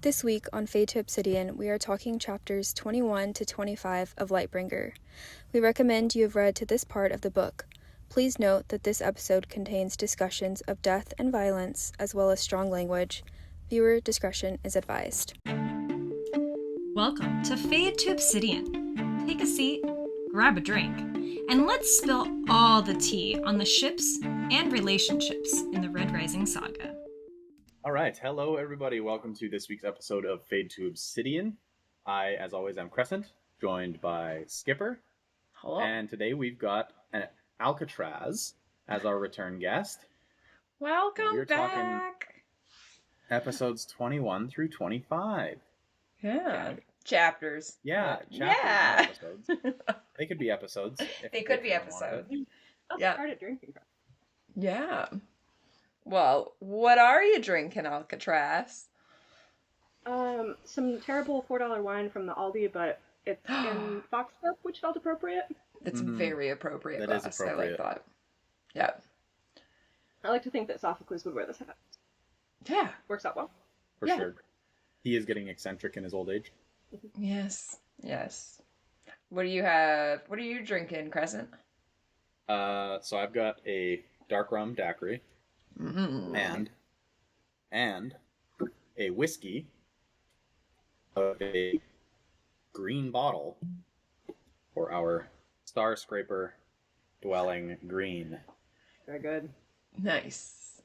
This week on Fade to Obsidian, we are talking chapters 21 to 25 of Lightbringer. We recommend you have read to this part of the book. Please note that this episode contains discussions of death and violence, as well as strong language. Viewer discretion is advised. Welcome to Fade to Obsidian. Take a seat, grab a drink, and let's spill all the tea on the ships and relationships in the Red Rising saga. All right. Hello, everybody. Welcome to this week's episode of Fade to Obsidian. I, as always, am Crescent, joined by Skipper. Hello. And today we've got an Alcatraz as our return guest. Welcome We're back. talking episodes 21 through 25. Yeah. Chapters. Yeah. Chapters, Yeah. not episodes. They could be episodes. They could be episodes. Yeah. Started drinking. Yeah. Well, what are you drinking, Alcatraz? Some terrible $4 wine from the Aldi, but it's in fox syrup, which felt appropriate. It's very appropriate. That is appropriate. I like that. Yeah. I like to think that Sophocles would wear this hat. Yeah. Works out well. For sure. He is getting eccentric in his old age. Yes. Yes. What do you have? What are you drinking, Crescent? So I've got a dark rum daiquiri. Mm-hmm. And a whiskey of a green bottle for our Star Scraper dwelling green. Very good. Nice.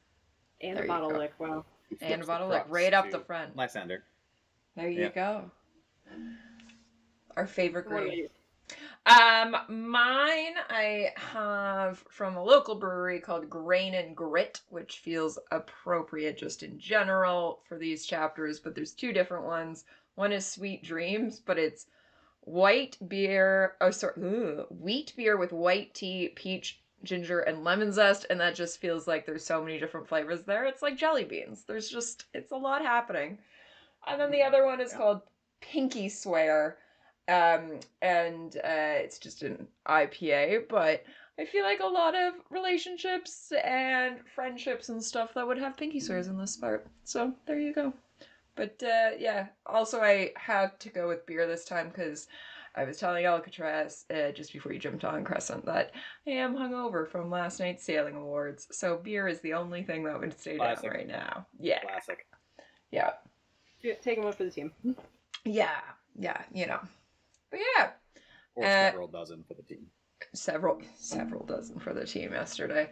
And There a you bottle go. lick, wow. And a bottle lick Props right up to the front. Lysander. There you go. Our favorite What about grape. you? Mine I have from a local brewery called Grain and Grit, which feels appropriate just in general for these chapters, but there's two different ones. One is Sweet Dreams, but it's wheat beer with white tea, peach, ginger, and lemon zest, and that just feels like there's so many different flavors there. It's like jelly beans. It's a lot happening. And then the other one is called Pinky Swear. It's just an IPA, but I feel like a lot of relationships and friendships and stuff that would have pinky swears in this part. So there you go. But also I had to go with beer this time because I was telling Alcatraz just before you jumped on, Crescent, that I am hungover from last night's sailing awards. So beer is the only thing that would stay down right now. Yeah. Classic. Yeah. Take one for the team. Yeah, you know. But yeah. Or several dozen for the team. Several dozen for the team yesterday.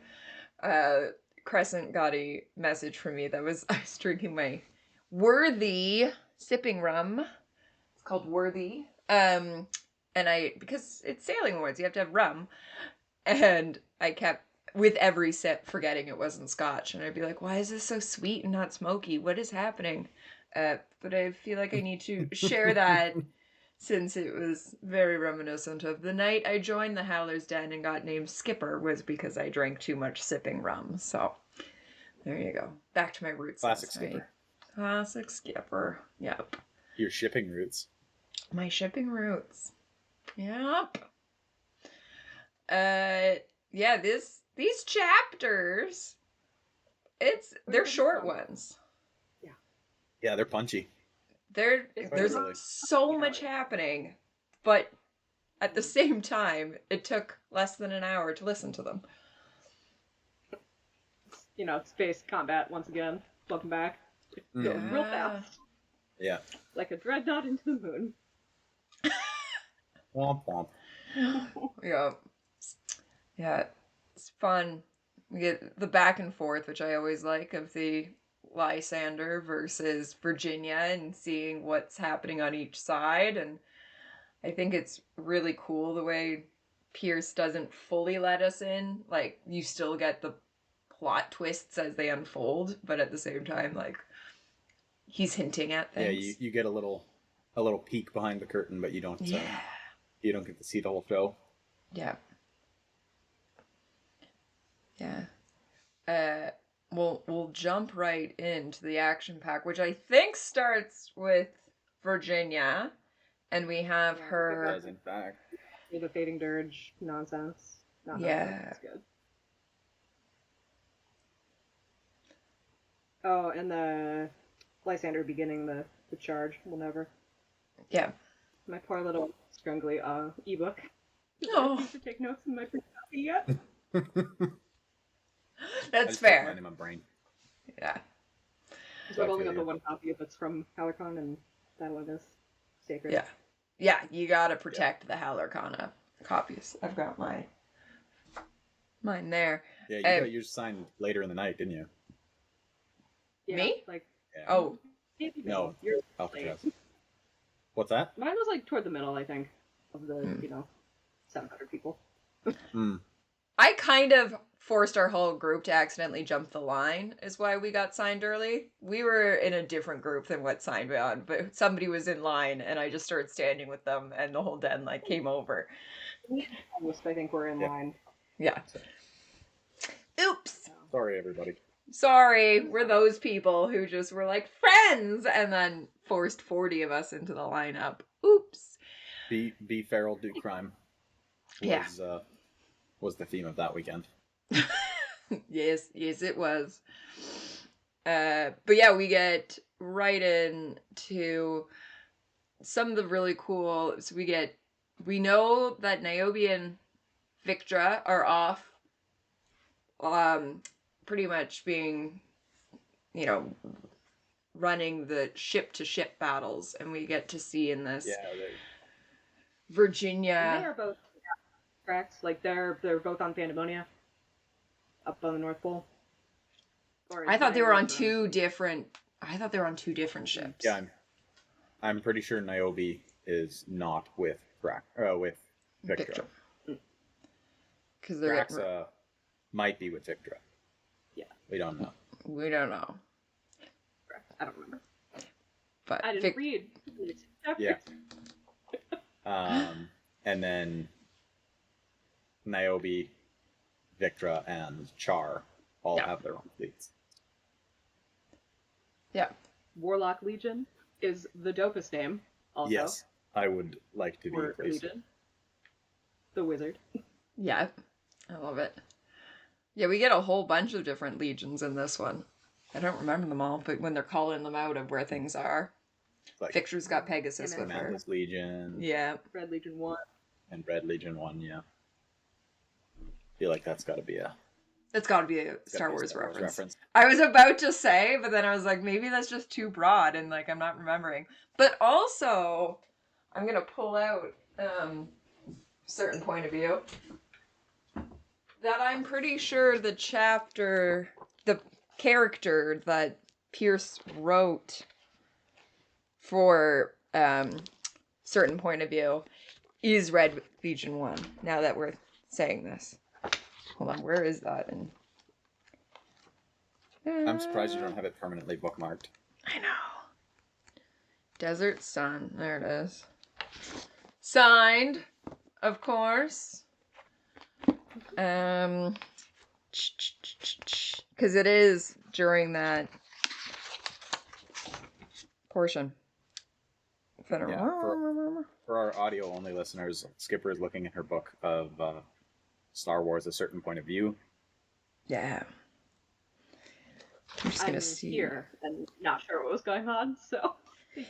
Crescent got a message from me that was I was drinking my Worthy sipping rum. It's called Worthy. Because it's sailing awards, you have to have rum. And I kept with every sip forgetting it wasn't scotch. And I'd be like, why is this so sweet and not smoky? What is happening? But I feel like I need to share that since it was very reminiscent of the night I joined the Howler's Den and got named Skipper was because I drank too much sipping rum. So there you go. Back to my roots. Classic Skipper. Classic Skipper. Yep. Your shipping roots. My shipping roots. Yep. These chapters, they're short ones. Yeah, they're punchy. There's so much happening, but at the same time, it took less than an hour to listen to them. Space combat once again. Welcome back. Goes real fast. Yeah. Like a dreadnought into the moon. Womp womp. Yeah, it's fun. We get the back and forth, which I always like, of the Lysander versus Virginia and seeing what's happening on each side. And I think it's really cool the way Pierce doesn't fully let us in. Like, you still get the plot twists as they unfold, but at the same time, like, he's hinting at things. Yeah, you get a little peek behind the curtain, but you don't you don't get to see the whole show. Yeah. We'll jump right into the action pack, which I think starts with Virginia, and we have her. It does, in fact. The fading dirge nonsense. That's good. Oh, and the Lysander beginning the the charge will never. Yeah. My poor little scrungly ebook. Oh. I need to take notes in my print copy yet. I That's just put fair. mine in my brain. Yeah. Because I've only got the one copy if it's from Halicon, and that one is sacred. Yeah. Yeah, you gotta protect the Halarcana copies. I've got mine there. Yeah, you got yours signed later in the night, didn't you? Yeah, Me? like Yeah. Oh, maybe No, Yours Alcatraz. What's that? Mine was like toward the middle, I think, of the 700 people. I kind of forced our whole group to accidentally jump the line, is why we got signed early. We were in a different group than what signed me on, but somebody was in line, and I just started standing with them, and the whole den came over. Most, I think, we're in line. Yeah. Oops. Sorry, everybody. Sorry, we're those people who just were like friends, and then forced 40 of us into the lineup. Oops. Be feral, do crime. Was the theme of that weekend. Yes, it was. But yeah, we get right into some of the really cool. So we know that Niobe and Victra are off, pretty much being, running the ship-to-ship battles, and we get to see in this Virginia. And they are both tracks. Like they're both on Pandemonia, up on the North Pole. I thought they were on two different. I thought they were on two different ships. Yeah, I'm pretty sure Niobe is not with Victra. Because Drax might be with Victra. Yeah, we don't know. I don't remember. But I didn't read. Yeah. And then Niobe, Victra, and Char all have their own fleets. Yeah. Warlock Legion is the dopest name. Also. Yes, I would like to be Legion. The wizard. Yeah, I love it. Yeah, we get a whole bunch of different legions in this one. I don't remember them all, but when they're calling them out of where things are. Like, Victor's got Pegasus with her. Mantis Legion. Yeah. Red Legion 1. And Red Legion 1, yeah. I feel like that's got to be a Star Wars reference. I was about to say, but then I was like, maybe that's just too broad, and I'm not remembering. But also, I'm gonna pull out certain point of view that I'm pretty sure the character that Pierce wrote for certain point of view is Red Legion 1. Now that we're saying this. Hold on, where is that? I'm surprised you don't have it permanently bookmarked. I know. Desert Sun. There it is. Signed, of course. Because it is during that portion. For our audio-only listeners, Skipper is looking at her book of Star Wars, A Certain Point of View. Yeah. I'm just gonna see here and not sure what was going on, so.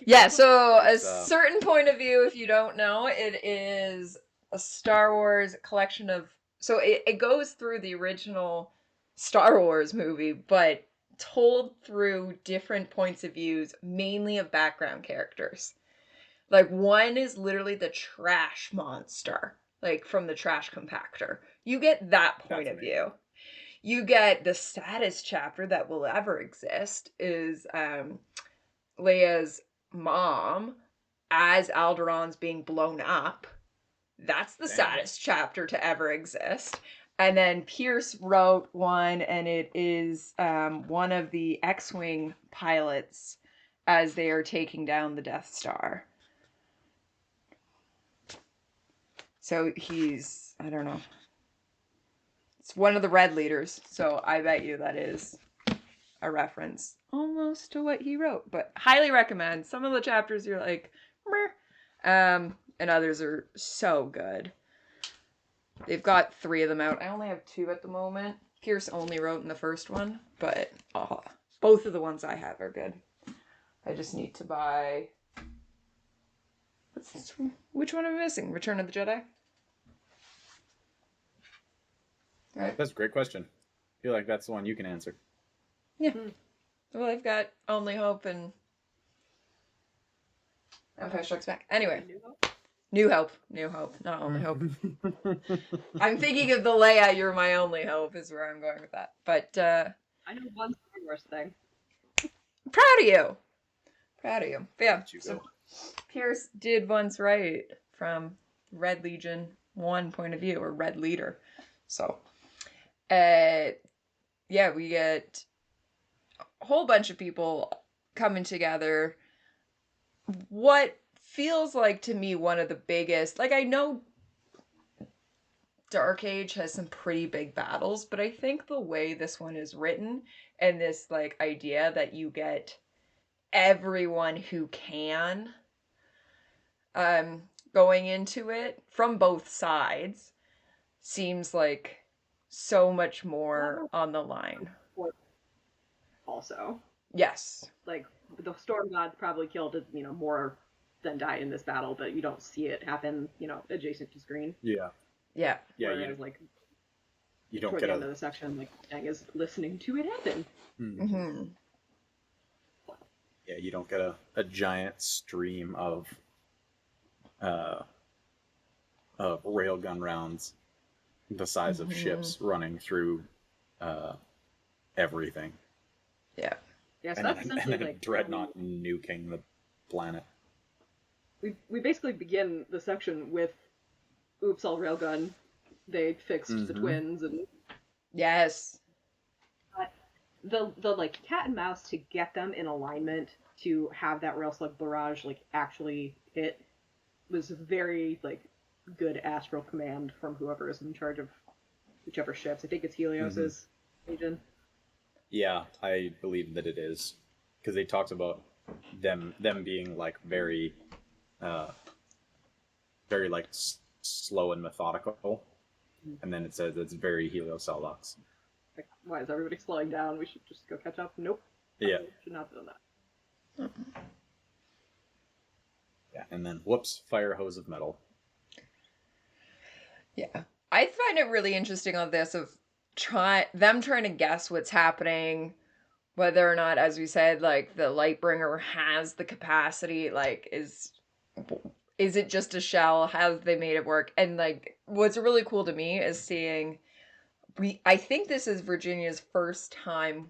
Yeah, so A Certain Point of View, if you don't know, it is a Star Wars collection of. So it goes through the original Star Wars movie, but told through different points of views, mainly of background characters. Like, one is literally the trash monster, from the trash compactor. You get that point of view. You get the saddest chapter that will ever exist is Leia's mom as Alderaan's being blown up. That's the saddest chapter to ever exist. And then Pierce wrote one, and it is one of the X-Wing pilots as they are taking down the Death Star. So he's, I don't know. It's one of the Red Leaders, so I bet you that is a reference almost to what he wrote. But highly recommend. Some of the chapters you're like, meh. And others are so good. They've got 3 of them out. I only have 2 at the moment. Pierce only wrote in the first one, but both of the ones I have are good. I just need to buy... Which one am I missing? Return of the Jedi? Right. That's a great question. I feel like that's the one you can answer. Yeah. Well, I've got Only Hope and Empire Strikes Back. Anyway. New Hope. New Hope. Not Only Hope. I'm thinking of the Leia, You're My Only Hope is where I'm going with that. But, I know one Star Wars thing. proud of you. Proud of you. But yeah, You so go. Pierce did once write from Red Legion 1 point of view, or Red Leader. So, yeah, we get a whole bunch of people coming together. What feels like to me one of the biggest, like, I know Dark Age has some pretty big battles, but I think the way this one is written and this, like, idea that you get everyone who can going into it from both sides seems like so much more on the line. Also, Yes. like the Storm Gods probably killed, more than died in this battle, but you don't see it happen, adjacent to screen. Yeah. Yeah. Yeah. Whereas, like, You don't toward get the end of the section, like, Dang is listening to it happen. Mm-hmm. Yeah, you don't get a giant stream of railgun rounds the size of ships running through everything. Yeah. Yeah, so And that's then, essentially and then like Dreadnought nuking the planet. we basically begin the section with oops, all railgun. They fixed the twins, and Yes. the like cat and mouse to get them in alignment to have that rail slug barrage like actually hit was very like good astral command from whoever is in charge of whichever ships. I think it's Helios's agent. Yeah, I believe that it is, because they talked about them being like very like slow and methodical, and then it says it's very Helios Salvox. Like, why is everybody slowing down? We should just go catch up. Nope. Yeah. Should not have done that. Yeah, and then whoops, fire hose of metal. Yeah. I find it really interesting on this of them trying to guess what's happening, whether or not, as we said, like the Lightbringer has the capacity, like is it just a shell? How have they made it work? And like what's really cool to me is seeing I think this is Virginia's first time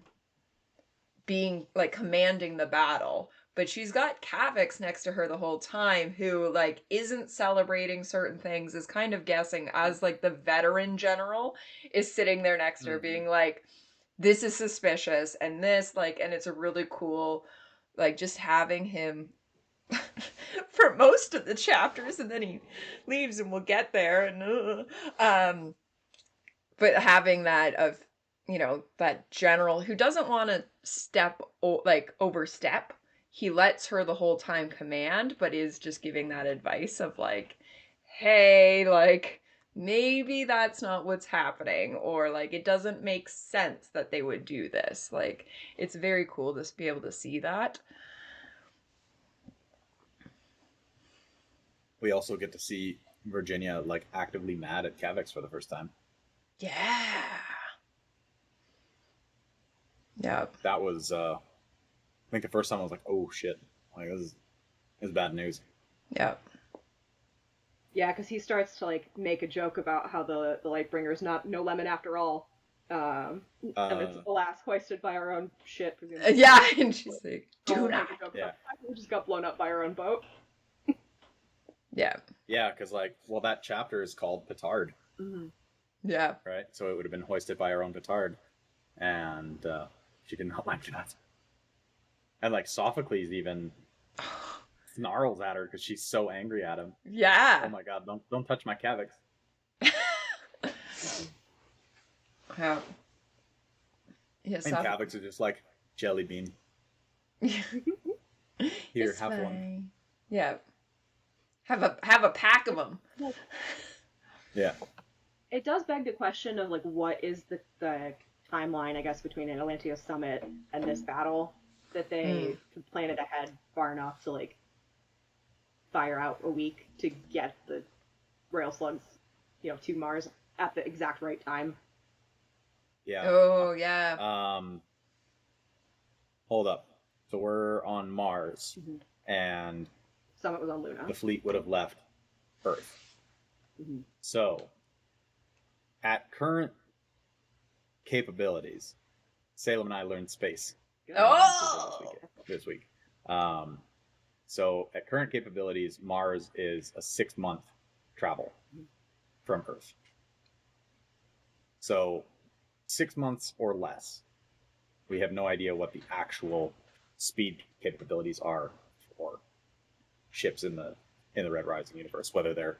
being like commanding the battle, but she's got Kavix next to her the whole time who like isn't celebrating certain things, is kind of guessing as like the veteran general is sitting there next to her being like, this is suspicious, and this like, and it's a really cool like just having him for most of the chapters, and then he leaves and we'll get there, and but having that of that general who doesn't want to overstep. He lets her the whole time command, but is just giving that advice of like, hey, like maybe that's not what's happening, or like it doesn't make sense that they would do this. Like it's very cool to be able to see that. We also get to see Virginia like actively mad at Kavix for the first time. Yeah. Yeah. That was I think the first time I was like, oh shit, like this is bad news. Yeah. Yeah, because he starts to like make a joke about how the Lightbringer is no lemon after all, and it's alas hoisted by our own shit. Presumably. Yeah, and she's like, do not. Yeah. We just got blown up by our own boat. Yeah. Yeah, because like, well, that chapter is called Petard. Mm-hmm. Yeah. Right, so it would have been hoisted by our own petard, and she did not like that. And like Sophocles even snarls at her because she's so angry at him. Yeah. Oh my god, don't touch my Kavix. Yeah. Yeah. And Kavix is just like jelly bean. Here, It's have fine. one. Yeah. Have a pack of them. Yeah. It does beg the question of like what is the timeline, I guess, between Atlantea's summit and this battle. that they plan it ahead far enough to like fire out a week to get the rail slugs, to Mars at the exact right time. Yeah. Oh, yeah. Hold up. So we're on Mars, and Summit was on Luna. the fleet would have left Earth. Mm-hmm. So, at current capabilities, Salem and I learned space. Oh! This week. So, at current capabilities, Mars is a 6-month travel from Earth. So, 6 months or less. We have no idea what the actual speed capabilities are for ships in the Red Rising universe. Whether they're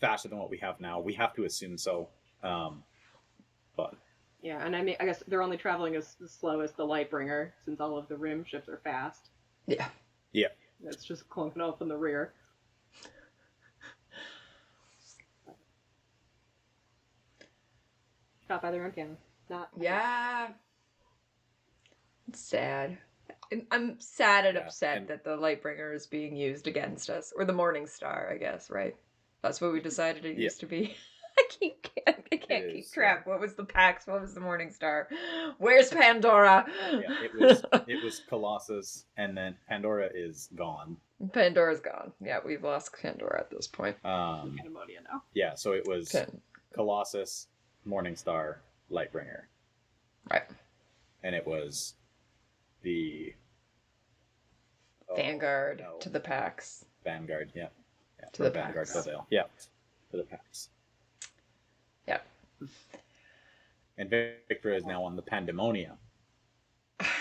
faster than what we have now, we have to assume so. But yeah, and I guess they're only traveling as slow as the Lightbringer, since all of the Rim ships are fast. Yeah. Yeah. It's just clunking off in the rear. Shot by their own cannon. Not. Yeah. It's sad. I'm sad and upset that the Lightbringer is being used against us. Or the Morning Star, I guess, right? That's what we decided it used to be. I can't keep track. What was the Pax? What was the Morning Star? Where's Pandora? Yeah, it was Colossus, and then Pandora is gone. Pandora's gone. Yeah, we've lost Pandora at this point. Ammonia now. Yeah, so it was Colossus, Morning Star, Lightbringer. Right. And it was the Vanguard to the Pax. Vanguard, yeah. To the Vanguard Pax. Yeah, to the Pax. Yeah. And Victor is now on the Pandemonia.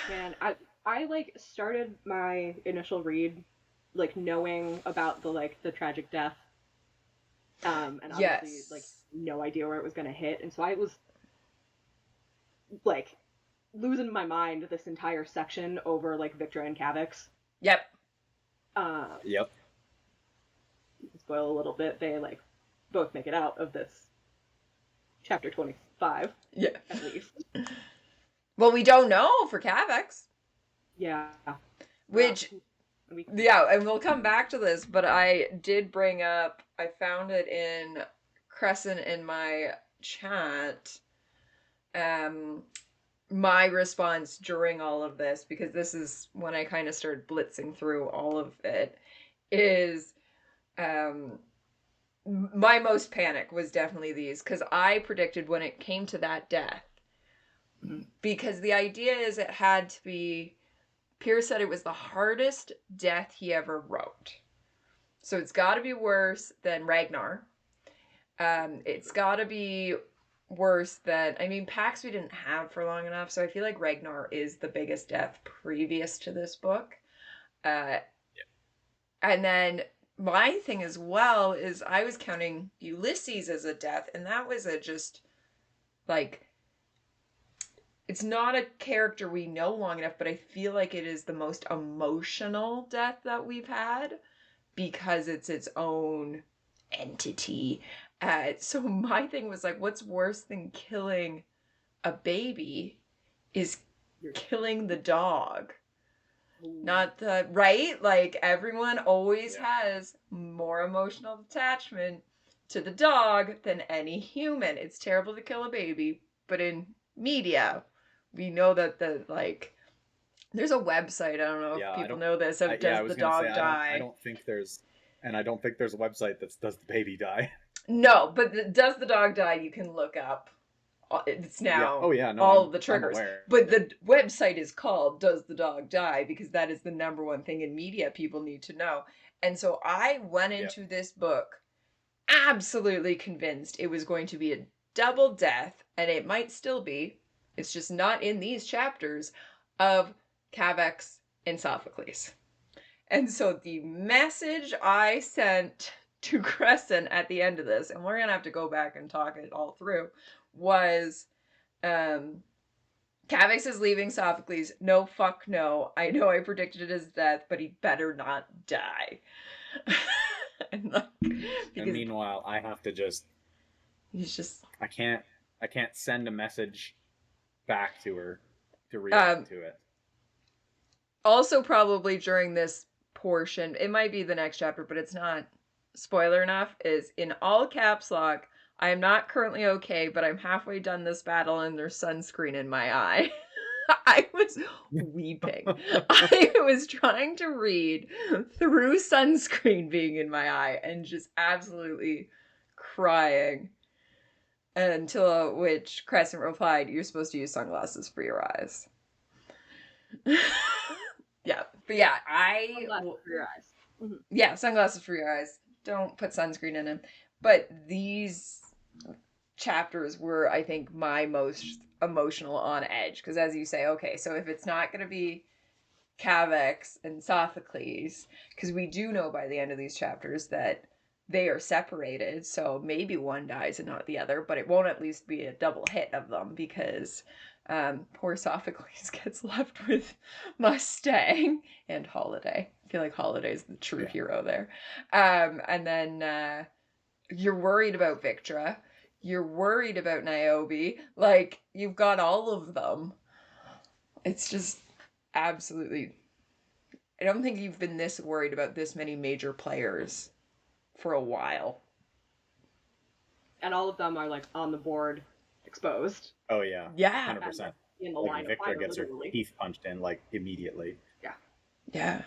Man, I like started my initial read like knowing about the tragic death. And obviously like no idea where it was gonna hit. And so I was like losing my mind this entire section over like Victor and Cavix. Yep. Yep. Spoil a little bit, they like both make it out of this chapter 25. Yeah. At least. Well, we don't know for Cavix. Yeah. Which yeah, and we'll come back to this, but I did bring up, I found it in Crescent in my chat, my response during all of this, because this is when I kind of started blitzing through all of it, is my most panic was definitely these, because I predicted when it came to that death, because the idea is it had to be, Pierce said it was the hardest death he ever wrote. So it's got to be worse than Ragnar. It's got to be worse than, I mean, Pax we didn't have for long enough, so I feel like Ragnar is the biggest death previous to this book. And then my thing as well is I was counting Ulysses as a death, and that was a just, like, it's not a character we know long enough, but I feel like it is the most emotional death that we've had because it's its own entity. So my thing was like, what's worse than killing a baby is killing the dog. Not the, right? Like, everyone always has more emotional attachment to the dog than any human. It's terrible to kill a baby, but in media, we know that there's a website, I don't know if people know this, of Does the Dog Die? I don't think there's a website that Does the Baby Die? No, but Does the Dog Die, you can look up. It's now all of the triggers. But the website is called Does the Dog Die? Because that is the number one thing in media people need to know. And so I went into this book absolutely convinced it was going to be a double death, and it might still be, it's just not in these chapters, of Cavix and Sophocles. And so the message I sent to Crescent at the end of this, and we're going to have to go back and talk it all through, was Cavix is leaving Sophocles. No, fuck no. I know I predicted his death, but he better not die. And meanwhile, I have to I can't send a message back to her to react to it. also probably during this portion, it might be the next chapter, but it's not spoiler enough, is in all caps lock, I am not currently okay, but I'm halfway done this battle and there's sunscreen in my eye. I was weeping. I was trying to read through sunscreen being in my eye and just absolutely crying. Until which Crescent replied, "You're supposed to use sunglasses for your eyes." Yeah, but yeah, Sunglasses for your eyes. Mhm. yeah, sunglasses for your eyes. Don't put sunscreen in them. But these chapters were, I think, my most emotional on edge because, as you say, okay, so if it's not going to be Cavex and Sophocles, because we do know by the end of these chapters that they are separated, so maybe one dies and not the other, but it won't at least be a double hit of them because poor Sophocles gets left with Mustang and Holiday. I feel like Holiday's the true hero there. And then you're worried about Victra. You're worried about Niobe. Like, you've got all of them. It's just absolutely... I don't think you've been this worried about this many major players for a while. And all of them are like on the board, exposed. Oh yeah. Yeah. 100%. In the Like line of Victor fire, gets her literally. teeth punched in like immediately. Yeah.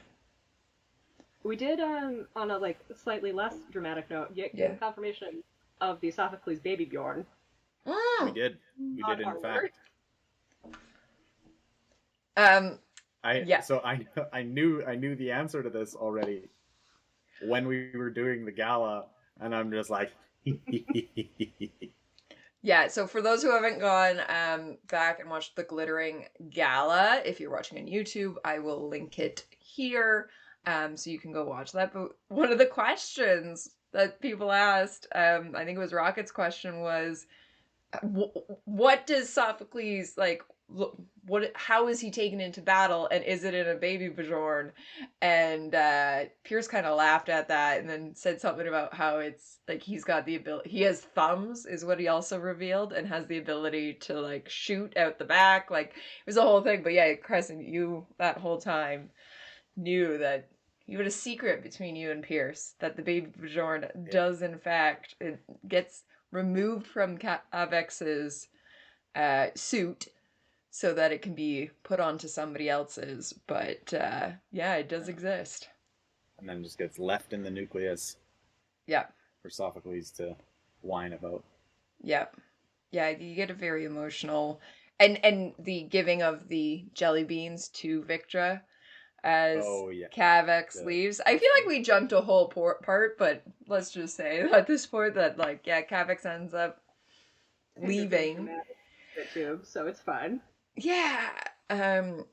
We did on a like slightly less dramatic note get confirmation of the Sophocles baby Bjorn. We did. We did in fact. So I knew the answer to this already when we were doing the gala, and I'm just like Yeah, so for those who haven't gone back and watched the Glittering Gala, if you're watching on YouTube, I will link it here so you can go watch that. But one of the questions that people asked, I think it was Rocket's question, was what does Sophocles, like, how is he taken into battle, and is it in a baby Bjorn? And Pierce kind of laughed at that and then said something about how it's like he's got the ability, he has thumbs is what he also revealed, and has the ability to like shoot out the back. Like, it was a whole thing. But yeah, Crescent, you that whole time knew that you had a secret between you and Pierce, that the baby Bjorn does in fact, it gets removed from Avex's suit so that it can be put onto somebody else's. But yeah, it does exist. And then just gets left in the nucleus. Yeah. For Sophocles to whine about. Yeah. Yeah, you get a very emotional, and the giving of the jelly beans to Victra as Cavex leaves. I feel like we jumped a whole part, but let's just say at this point that, like, yeah, Cavex ends up leaving. Too, so it's fun. Yeah. And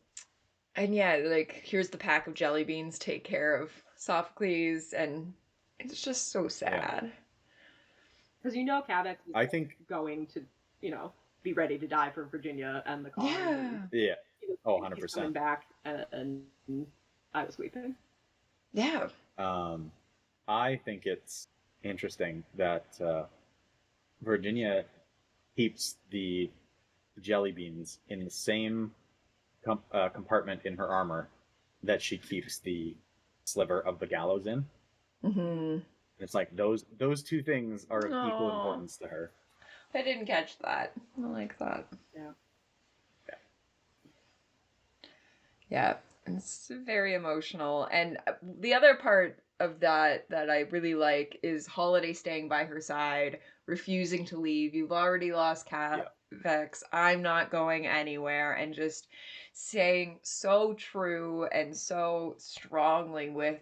yeah, like, here's the pack of jelly beans, take care of Sophocles, and it's just so sad. Because Cavex is going to, be ready to die for Virginia and the cause. Yeah. Oh, 100%. He's coming back, and I was weeping. Yeah. I think it's interesting that Virginia keeps the jelly beans in the same compartment in her armor that she keeps the sliver of the gallows in. Mm-hmm. It's like those two things are of equal importance to her. I didn't catch that. I like that. Yeah, it's very emotional. And the other part of that I really like is Holiday staying by her side, refusing to leave. You've already lost Cavex. I'm not going anywhere, and just saying so true and so strongly with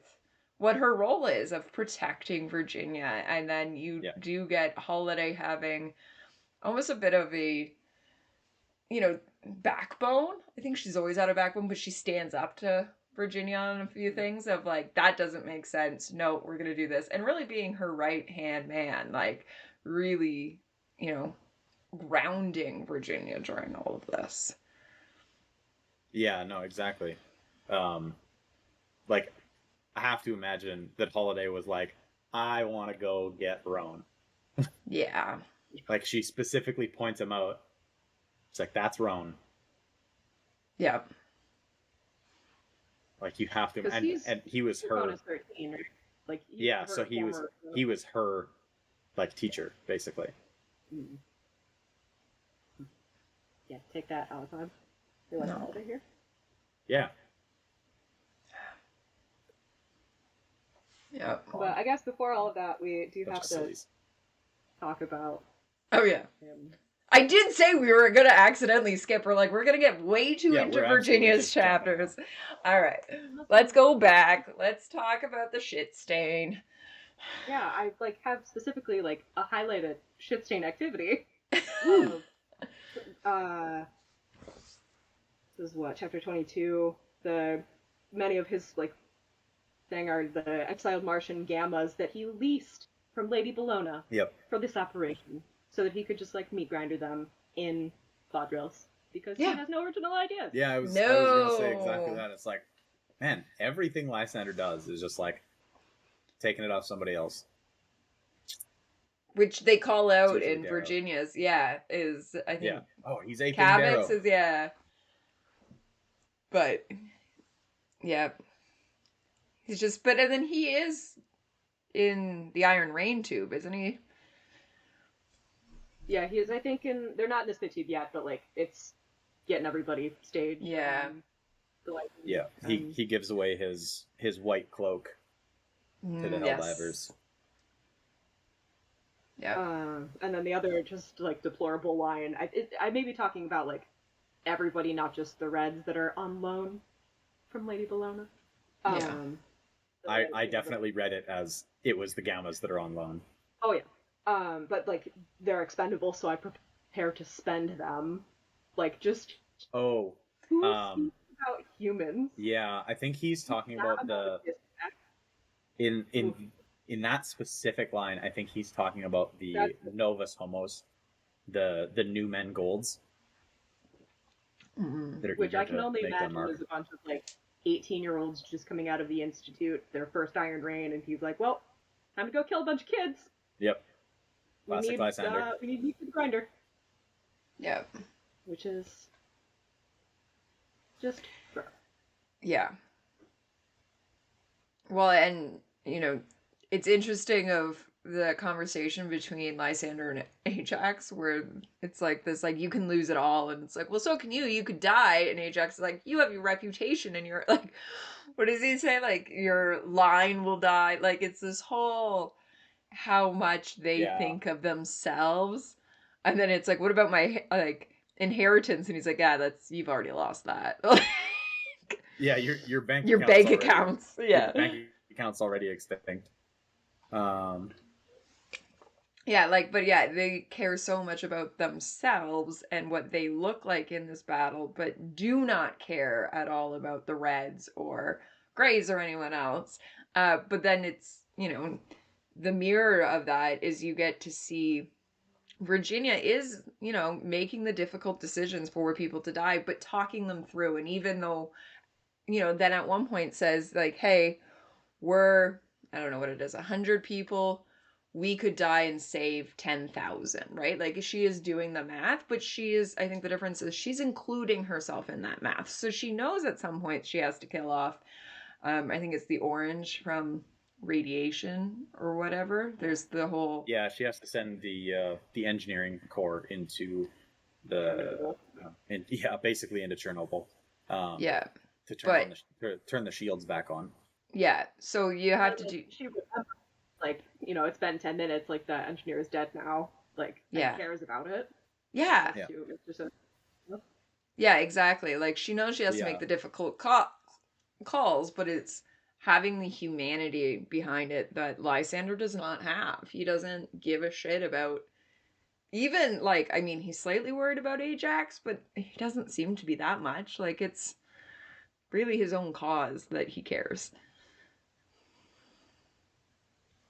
what her role is of protecting Virginia. And then you do get Holiday having almost a bit of a, backbone. I think she's always had a backbone, but she stands up to Virginia on a few things of like, that doesn't make sense. No, we're going to do this. And really being her right-hand man, like really, grounding Virginia during all of this. Yeah, no, exactly. Like, I have to imagine that Holiday was like, I want to go get Roan. Yeah. Like, she specifically points him out. It's like, that's Roan. Yeah. Like you have to, Because and he was her. bonus 13, right? Like Yeah, so he was her like teacher basically. Mm. Yeah, take that, Alcatraz. You like holiday here? Yeah. Yeah. But I guess before all of that, we do have to Sillies. talk about Oh yeah. him. I did say we were gonna accidentally skip. We're gonna get way too into we're absolutely Virginia's just jumping chapters. All right, let's go back. Let's talk about the shit stain. Yeah, I have specifically a highlighted shit stain activity. This is what, chapter 22. Many of his thing are the exiled Martian gammas that he leased from Lady Bologna. Yep. For this operation, so that he could just meat grinder them in Quadrilles because he has no original ideas. Yeah, I was gonna say exactly that. It's like, man, everything Lysander does is just taking it off somebody else. Which they call out in Darrow. Virginia's, is I think. Yeah. Oh, he's aping Cabix Darrow. is but he's just. But and then he is in the Iron Rain tube, isn't he? Yeah, he is. I think they're not in the spit tube yet, but it's getting everybody staged. Yeah. He gives away his white cloak to the Helldivers. Yeah. And then the other just deplorable line. I may be talking about everybody, not just the Reds that are on loan from Lady Bologna. I definitely read it as it was the Gammas that are on loan. Oh yeah. But they're expendable, so I prepare to spend them. Just who about humans? Yeah, I think he's talking about the in that specific line. I think he's talking about the Novus Homos, the new men golds. Which I can only imagine is a bunch of 18-year-olds just coming out of the Institute, their first Iron Rain, and he's like, well, time to go kill a bunch of kids. Yep. Classic Lysander. We need meat for the grinder. Yep. Which is just gross. Yeah. Well, and, it's interesting of the conversation between Lysander and Ajax, where it's this, you can lose it all, and it's well, so can you could die, and Ajax is you have your reputation, and you're what does he say, your line will die, it's this whole how much they think of themselves, and then it's what about my inheritance, and he's you've already lost that. Yeah, your bank accounts. Your bank account's already extinct. They care so much about themselves and what they look like in this battle, but do not care at all about the Reds or Greys or anyone else. But then it's, the mirror of that is you get to see Virginia is, making the difficult decisions for people to die, but talking them through. And even though, then at one point says hey, we're, I don't know what it is, 100 people, we could die and save 10,000, right? She is doing the math, but I think the difference is she's including herself in that math. So she knows at some point she has to kill off, I think it's the orange from radiation or whatever. There's the whole... Yeah, she has to send the engineering corps into basically into Chernobyl. To turn the shields back on. Yeah, so you have to do... She remembers, it's been 10 minutes, the engineer is dead now, and cares about it. Yeah. Yeah, exactly. She knows she has to make the difficult calls, but it's having the humanity behind it that Lysander does not have. He doesn't give a shit about... Even, he's slightly worried about Ajax, but he doesn't seem to be that much. It's really his own cause that he cares.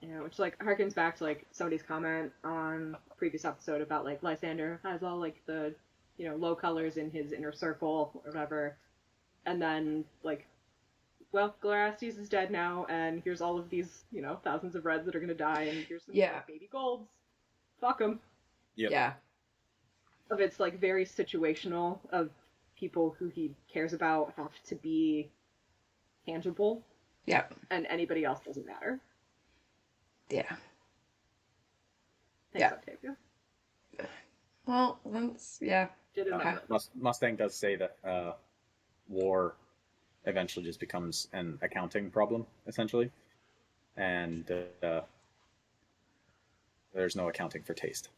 Yeah, which harkens back to somebody's comment on a previous episode about Lysander has all the low colors in his inner circle or whatever, and then well, Glalastes is dead now, and here's all of these thousands of Reds that are gonna die, and here's some baby golds. Fuck them. Yep. Yeah. Of it's very situational, of people who he cares about have to be tangible, Yeah. and anybody else doesn't matter. Yeah. Thanks, Yeah. Octavia. Well, that's, yeah. Did enough. Okay. Mustang does say that war eventually just becomes an accounting problem, essentially, and there's no accounting for taste.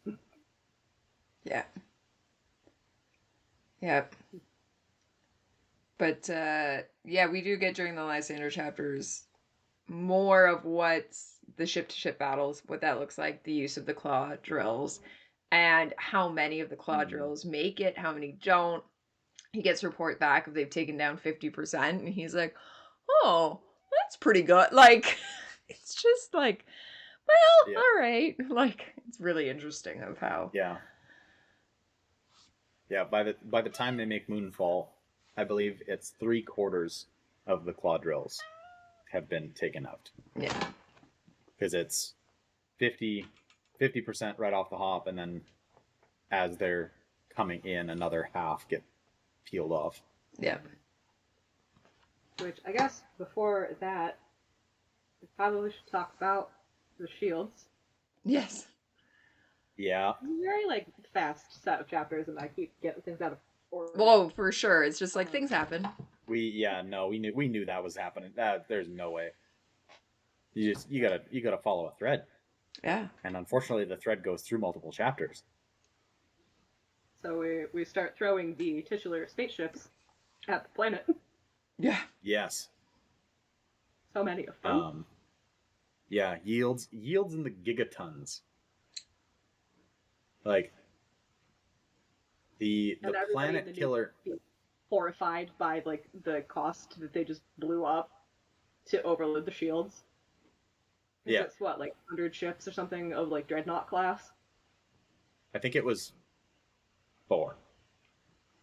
Yeah. Yeah. But yeah, we do get during the Lysander chapters more of what's the ship-to-ship battles, what that looks like, the use of the claw drills, and how many of the claw drills make it, how many don't. He gets report back if they've taken down 50%, and he's like, oh, that's pretty good. Like, it's just like, well, Yeah. all right. Like, it's really interesting of how. Yeah. Yeah, by the time they make Moonfall, I believe it's 3/4 of the claw drills have been taken out. Yeah. Because it's 50% right off the hop, and then as they're coming in, another half get peeled off. Yeah. Which, I guess, before that, we probably should talk about the shields. Yes. Yeah. It's a very, like, fast set of chapters, and I keep getting things out of order. Whoa, for sure. It's just like things happen. We knew that was happening. There's no way. You gotta follow a thread. Yeah. And unfortunately the thread goes through multiple chapters. So we start throwing the titular spaceships at the planet. Yeah. Yes. So many of them. Yeah, yields in the gigatons. Like the planet killer horrified by like the cost that they just blew up to overload the shields. Yeah. It's what, like 100 ships or something of like Dreadnought class? I think it was 4.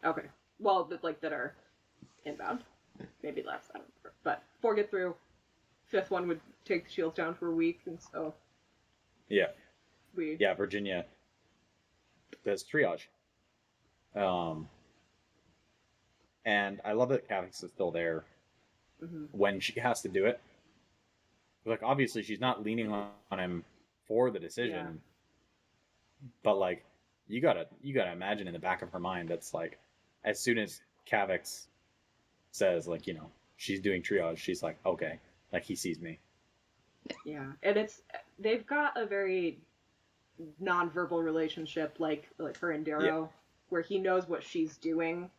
Okay. Well, that are inbound. Maybe less, I don't know. But 4 get through. 5th one would take the shields down for a week, and so Yeah. we Virginia does triage. And I love that Cavix is still there when she has to do it. Like, obviously she's not leaning on him for the decision, but like you gotta imagine in the back of her mind that's like, as soon as Cavix says, like, you know, she's doing triage, she's like, okay, like he sees me. Yeah, and they've got a very non-verbal relationship, like her and Darrow, where he knows what she's doing,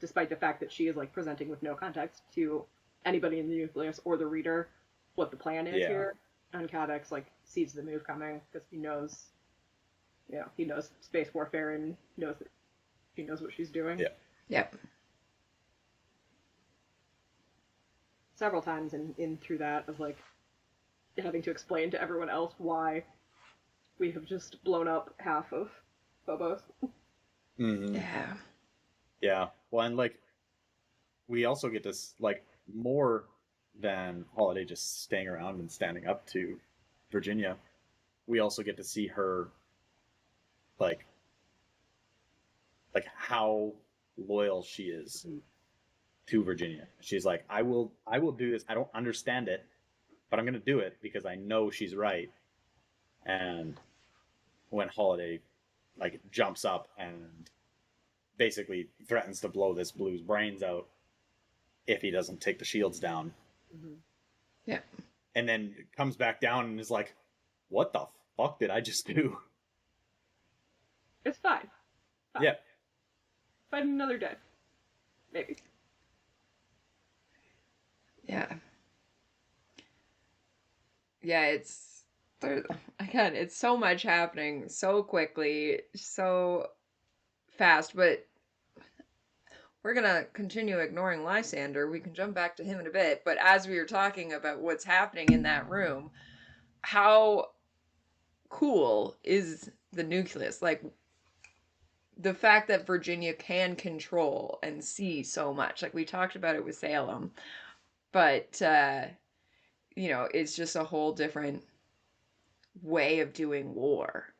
despite the fact that she is like presenting with no context to anybody in the nucleus or the reader what the plan is here. And Cavix like sees the move coming because he knows, he knows space warfare and knows that she knows what she's doing. Yeah. Yep. Several times in through that of like having to explain to everyone else why we have just blown up half of Phobos. Mm-hmm. Yeah. Yeah. Well, and like we also get this, like, more than Holiday just staying around and standing up to Virginia, we also get to see her like how loyal she is to Virginia. She's like, I will do this. I don't understand it, but I'm gonna do it because I know she's right. And when Holiday like jumps up and basically threatens to blow this Blue's brains out if he doesn't take the shields down. Yeah. And then comes back down and is like, what the fuck did I just do? It's fine. Yeah. Fight another day. Maybe. Yeah. Yeah, it's so much happening so quickly, so fast, but we're gonna continue ignoring Lysander. We can jump back to him in a bit, but as we were talking about what's happening in that room, how cool is the nucleus? Like, the fact that Virginia can control and see so much. Like, we talked about it with Salem, but it's just a whole different way of doing war.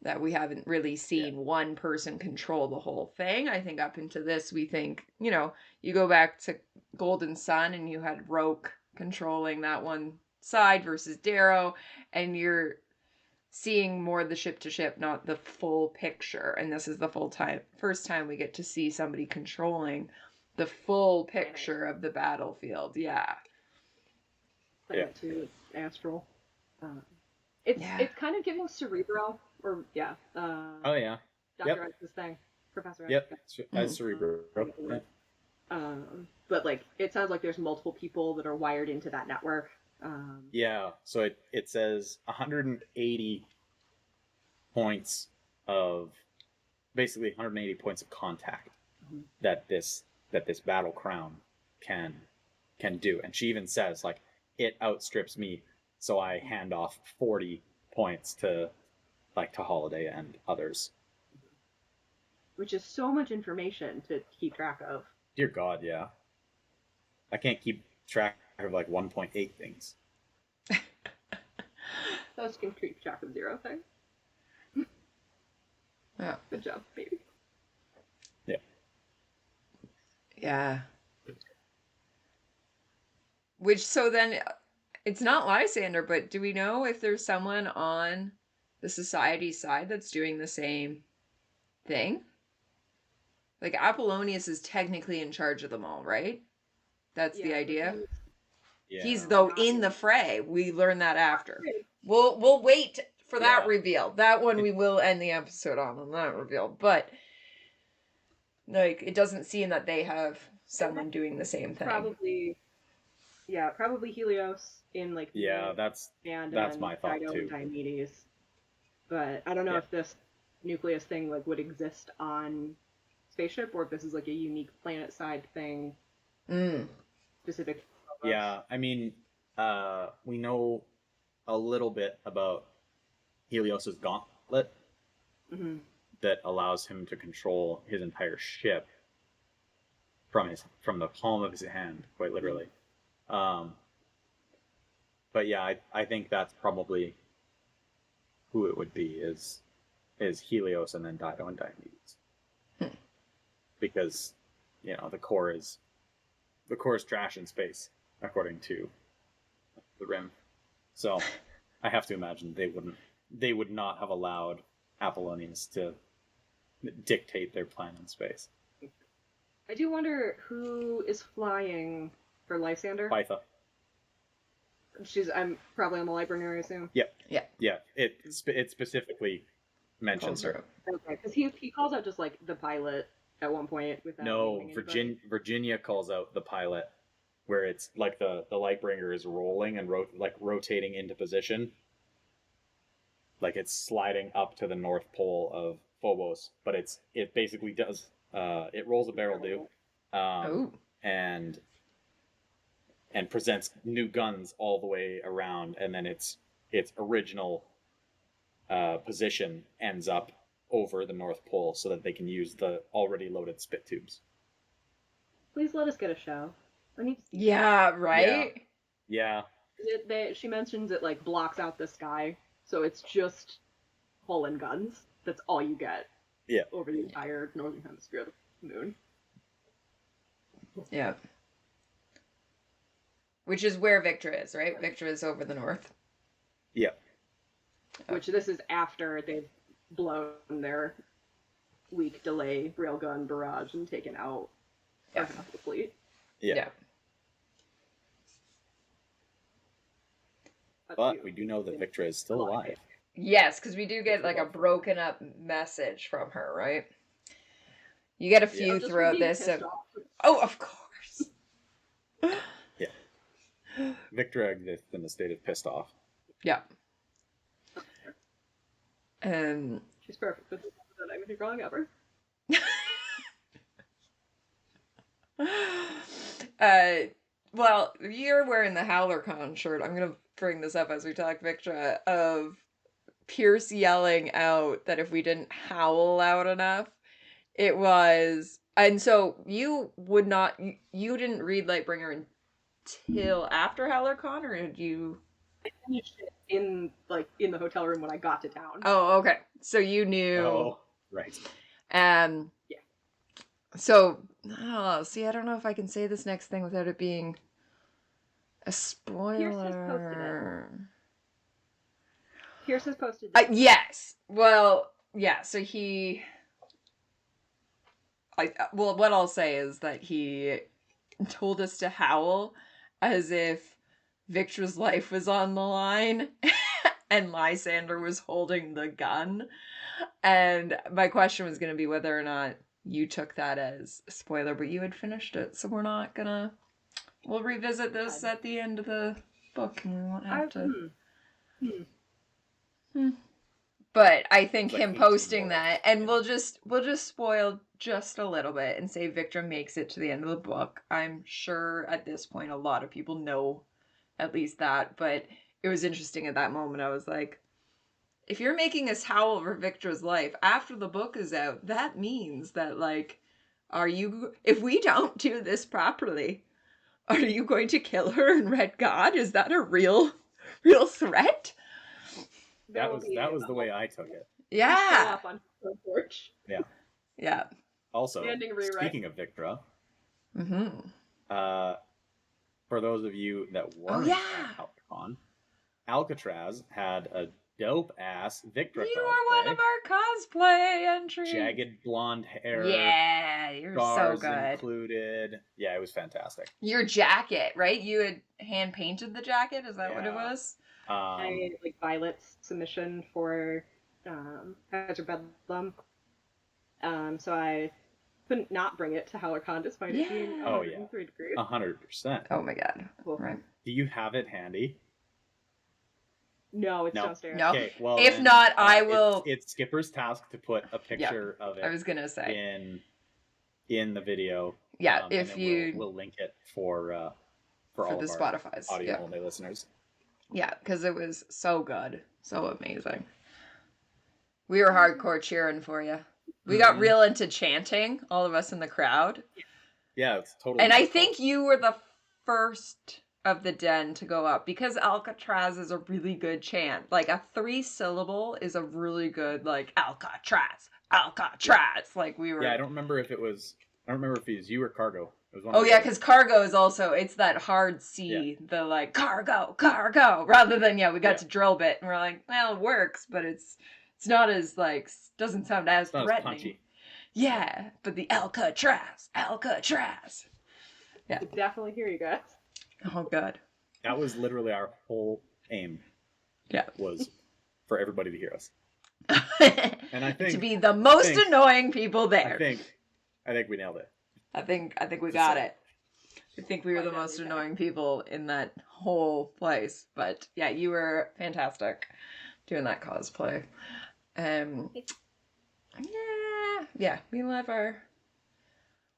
that we haven't really seen one person control the whole thing. I think up into this, we think, you go back to Golden Sun and you had Roke controlling that one side versus Darrow, and you're seeing more the ship to ship, not the full picture. And this is the first time we get to see somebody controlling the full picture of the battlefield. Yeah. Planet 2 astral. It's kind of giving Cerebro, or Oh yeah. Dr. X's thing, Professor X. Yep. As Cerebro. Yep. But like, it sounds like there's multiple people that are wired into that network. Yeah. So it says 180 points of, basically 180 points of contact that this battle crown can do, and she even says like, it outstrips me, so I hand off 40 points to Holiday and others. Which is so much information to keep track of. Dear God, yeah. I can't keep track of like 1.8 things. Those can keep track of 0 things. Yeah. Good job, baby. Yeah. Yeah. Which, so then, it's not Lysander, but do we know if there's someone on the society side that's doing the same thing? Like, Apollonius is technically in charge of them all, right? That's the idea. He's, though, in the fray. We learn that after. We'll wait for that reveal. That one we will end the episode on that reveal. But, like, it doesn't seem that they have someone doing the same thing. Probably Helios in like that's my thought Dido too. And Diomedes, but I don't know if this nucleus thing like would exist on spaceship, or if this is like a unique planet side thing specific. Yeah, I mean, we know a little bit about Helios's gauntlet that allows him to control his entire ship from the palm of his hand, quite literally. But yeah, I think that's probably who it would be, is Helios and then Dido and Diomedes. Because, the core is trash in space, according to the Rim. So I have to imagine they would not have allowed Apollonius to dictate their plan in space. I do wonder who is flying for Lysander. Pytha. I'm probably on the Lightbringer, I assume. Yep. Yeah. It specifically mentions her. Okay, because he calls out just like the pilot at one point. No, Virginia calls out the pilot, where it's like the Lightbringer is rolling and rotating into position, like it's sliding up to the North Pole of Phobos. But it basically does it rolls a barrel do, and presents new guns all the way around, and then its original position ends up over the North Pole so that they can use the already loaded spit tubes. Please let us get a show. I need to see right? Yeah. She mentions it like blocks out the sky, so it's just hull and guns. That's all you get. Yeah. Over the entire northern hemisphere of the moon. Yeah. Which is where Victra is, right? Victra is over the north. Yeah. Which this is after they've blown their weak delay railgun barrage and taken out half the fleet. Yeah. But we do know that Victra is still alive. Yes, because we do get like a broken up message from her, right? You get a few throughout this. Oh, of course. Yeah. Victra exists in a state of pissed off. Yeah. She's perfect. This is not anything wrong ever. Well, you're wearing the HowlerCon shirt. I'm gonna bring this up as we talk, Victra, of Pierce yelling out that if we didn't howl loud enough, it was. And so you didn't read Lightbringer until after HowlerCon, or did you? I finished it in the hotel room when I got to town. Oh, okay. So you knew. Oh, right. Um. Yeah. So, see, I don't know if I can say this next thing without it being a Pierce has posted spoiler. Pierce has posted it. Yes. Well, yeah. So well, what I'll say is that he told us to howl as if Victor's life was on the line and Lysander was holding the gun. And my question was going to be whether or not you took that as a spoiler, but you had finished it, so we're not gonna. We'll revisit this at the end of the book, and we won't have to. But I think Like him 18 posting more. that, and we'll just spoil just a little bit and say Victor makes it to the end of the book. I'm sure at this point a lot of people know at least that, but it was interesting at that moment. I was like, if you're making us howl over Victor's life after the book is out, that means that, like, if we don't do this properly, are you going to kill her in Red God? Is that a real threat? That was the way I took it. Yeah. Up on the porch. Yeah. Yeah. Also, Standing rewrite. speaking of Victra, Mm-hmm. For those of you that weren't at HowlerCon, Alcatraz had a dope ass Victra You cosplay. are one of our cosplay entries. Jagged blonde hair. Yeah, you're so good. Included. Yeah, it was fantastic. Your jacket, right? You had hand painted the jacket. Is that what it was? I like Violet's submission for Kaiser Bedlam. So I couldn't not bring it to HowlerCon despite it being 103 degrees. 100%. Oh my god. Cool. Right. Do you have it handy? No, it's downstairs. No. Okay, well, if then, not, I will. It's Skipper's task to put a picture of it. I was gonna say in the video. Yeah, if we'll link it for all the of our Spotify's audio only listeners. Yeah, because it was so good, so amazing. We were hardcore cheering for you. We got real into chanting, all of us in the crowd. Yeah, it's totally. And I think you were the first of the den to go up because Alcatraz is a really good chant. Like a 3-syllable is a really good, like, Alcatraz, Alcatraz. Like we were. Yeah, I don't remember if it was you or Cargo. It was one Oh yeah, because cargo is also, it's that hard C, the like cargo, rather than we got to drill bit and we're like, well, it works, but it's not as like, doesn't sound as threatening. As punchy. Yeah, but the Alcatraz. Yeah, I could definitely hear you guys. Oh god. That was literally our whole aim. Yeah, was for everybody to hear us. And I think to be the most annoying people there. I think we nailed it. I think we got it. I think we were the most annoying people in that whole place. But yeah, you were fantastic doing that cosplay. Yeah, we love our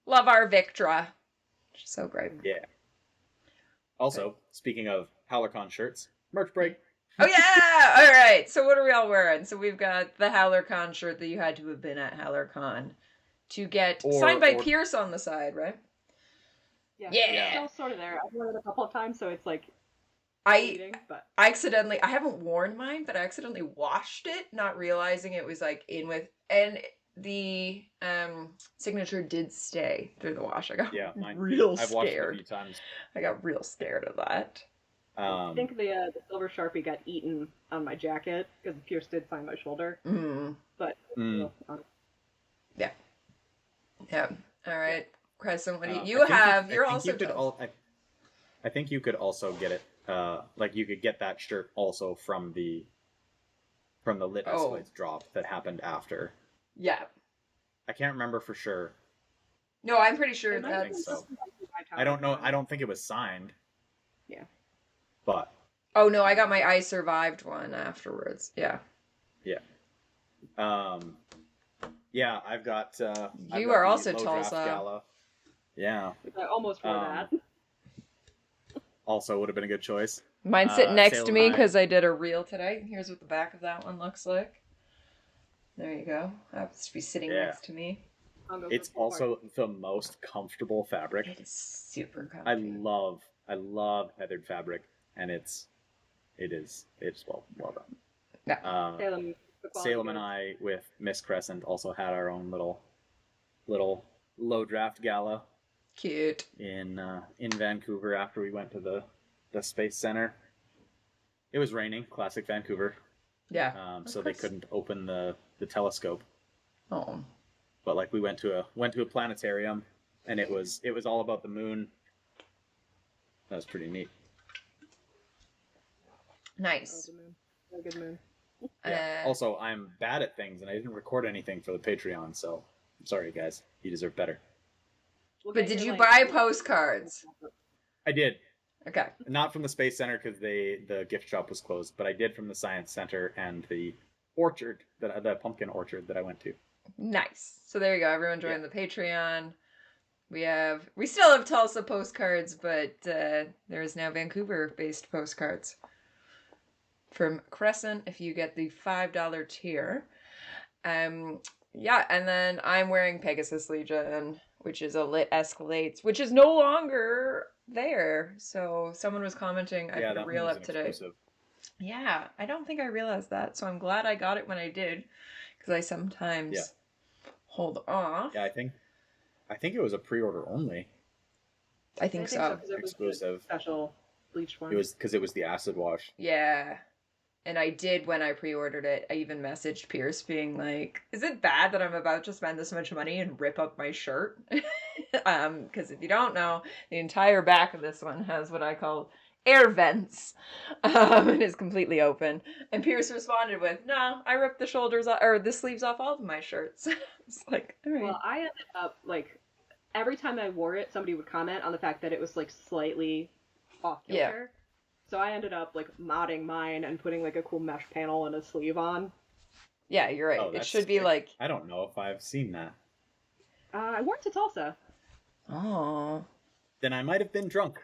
Victra. She's so great. Yeah. Also, speaking of HowlerCon shirts, merch break. Oh yeah! All right. So what are we all wearing? So we've got the HowlerCon shirt that you had to have been at HowlerCon to get signed by Pierce on the side, right? Yeah. It's still sort of there. I've worn it a couple of times, so it's like I haven't worn mine, but I accidentally washed it, not realizing it was like in with, and the signature did stay through the wash. I got real scared. I've watched it a few times. I got real scared of that. I think the silver Sharpie got eaten on my jacket because Pierce did find my shoulder. But yeah. All right, Crescent. What do you have? You're also. I think you could also get it. Like you could get that shirt also from the Litmus Lights drop that happened after. Yeah. I can't remember for sure. No, I'm pretty sure I think so. I don't know. I don't think it was signed. Yeah. But. Oh no, I got my I Survived one afterwards. Yeah. Yeah. Yeah, I've got. You are also Tulsa. Gala. Yeah. I almost wore that. Also would have been a good choice. Mine's sitting next to me because I did a reel today. Here's what the back of that one looks like. There you go. Happens to be sitting next to me. It's also the most comfortable fabric. It is super comfy. I love heathered fabric, and it's well done. Yeah. Salem and I, with Miss Crescent, also had our own little low draft gala Cute. in Vancouver after we went to the Space Center. It was raining, classic Vancouver. Yeah. So they couldn't open the telescope. Oh. But like we went to a planetarium, and it was all about the moon. That was pretty neat. Nice. A good moon. Yeah. Also, I'm bad at things, and I didn't record anything for the Patreon, so I'm sorry, guys. You deserve better. But did you buy postcards? I did. Okay. Not from the Space Center because the gift shop was closed, but I did from the Science Center and the orchard, the pumpkin orchard that I went to. Nice. So there you go. Everyone join the Patreon. We still have Tulsa postcards, but there is now Vancouver-based postcards from Crescent if you get the $5 tier. Yeah, and then I'm wearing Pegasus Legion, which is a lit escalates, which is no longer there. So someone was commenting, I put a reel up today. Exclusive. Yeah, I don't think I realized that, so I'm glad I got it when I did, because I sometimes hold off. Yeah, I think it was a pre-order only. I think so. Exclusive. Special bleached one. It was because it was the acid wash. Yeah. And I did when I pre-ordered it. I even messaged Pierce being like, is it bad that I'm about to spend this much money and rip up my shirt? Because if you don't know, the entire back of this one has what I call air vents. And is completely open. And Pierce responded with, no, I ripped the shoulders off, or the sleeves off all of my shirts. It's like, all right. Well, I ended up, like, every time I wore it, somebody would comment on the fact that it was, like, slightly off kilter. Yeah. So I ended up, like, modding mine and putting, like, a cool mesh panel and a sleeve on. Yeah, you're right. It should be, like... I don't know if I've seen that. I wore it to Tulsa. Oh. Then I might have been drunk.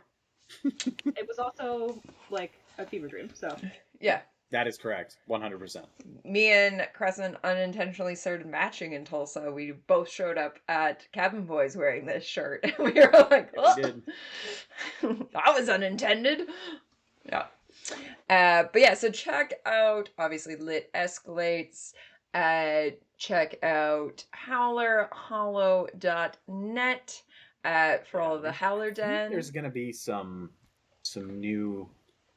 It was also, like, a fever dream, so... Yeah. That is correct. 100%. Me and Crescent unintentionally started matching in Tulsa. We both showed up at Cabin Boys wearing this shirt. We were like, oh, we did. That was unintended. Yeah. But yeah, so check out, obviously, Lit Escalates. Check out howlerhollow.net for all of the Howler Den. There's going to be some new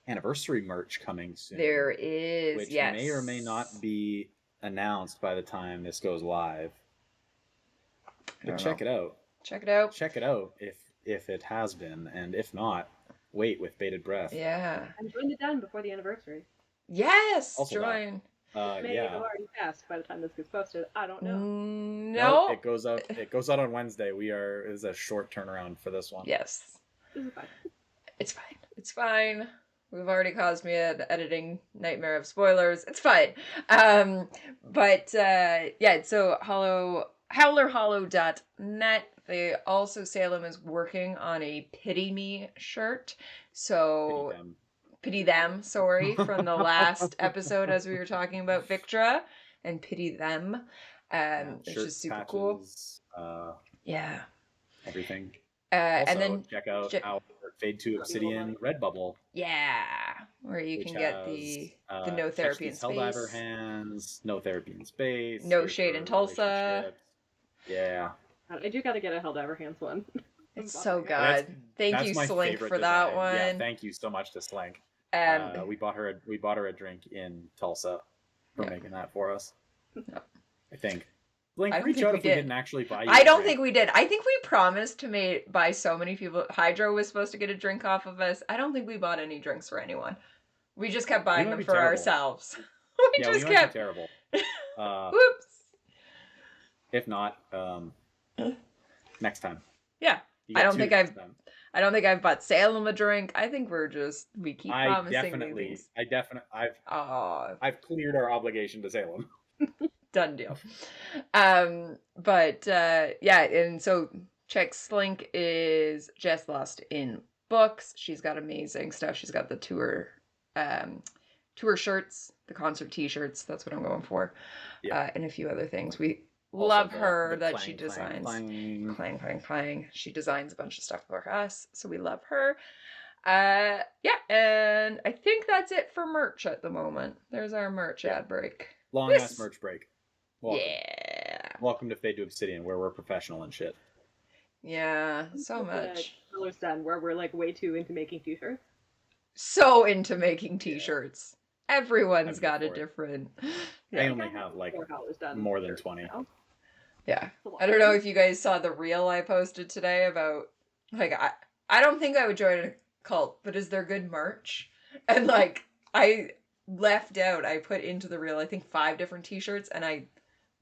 anniversary merch coming soon. There is, which may or may not be announced by the time this goes live. But check it out. Check it out. Check it out if it has been, and if not, wait with bated breath. Yeah. And join the den before the anniversary. Yes, also join. May have already passed by the time this gets posted. I don't know. No, it goes out. It goes out on Wednesday. It is a short turnaround for this one. Yes. This is fine. It's fine. It's fine. We've already caused me an editing nightmare of spoilers. It's fine. Yeah, so howlerhollow.net. They also, Salem is working on a Pity Me shirt. So Pity them, sorry, from the last episode as we were talking about Victra and Pity Them. Which is super patches, cool. Yeah. Everything. Also, and then check out our Fade to Obsidian Redbubble. Yeah, where you can get the No Therapy in Space. Helldiver hands, No Therapy in Space. No Shade in Tulsa. Yeah. I do gotta get a Helldiver hands one. It's so good. Thank you, Slink, for that one. Yeah, thank you so much to Slink. We bought her a drink in Tulsa for making that for us. Yep. I think. Blink, reach out if we didn't actually buy you. I don't think we did. I think we promised to buy so many people. Hydro was supposed to get a drink off of us. I don't think we bought any drinks for anyone. We just kept buying them for ourselves. We might be terrible. Whoops. If not, next time. Yeah. I don't think I've bought Salem a drink. I think we keep promising new things. I've cleared our obligation to Salem. Done deal. Yeah, and so check Slink is Jess Lost in books. She's got amazing stuff. She's got the tour shirts, the concert t-shirts, that's what I'm going for. Yeah. And a few other things. We love her that she designs. Clang. She designs a bunch of stuff for us, so we love her. Yeah, and I think that's it for merch at the moment. There's our merch ad break. Long ass merch break. Welcome. Yeah. Welcome to Fade to Obsidian, where we're professional and shit. Yeah, so much. Color's done, where we're like way too into making t-shirts. So into making t-shirts. Everyone's I'm got a for it. different. I only have like more than 20. Yeah. I don't know if you guys saw the reel I posted today about like I don't think I would join a cult, but is there good merch? And like I left out, I put into the reel I think 5 different t-shirts and I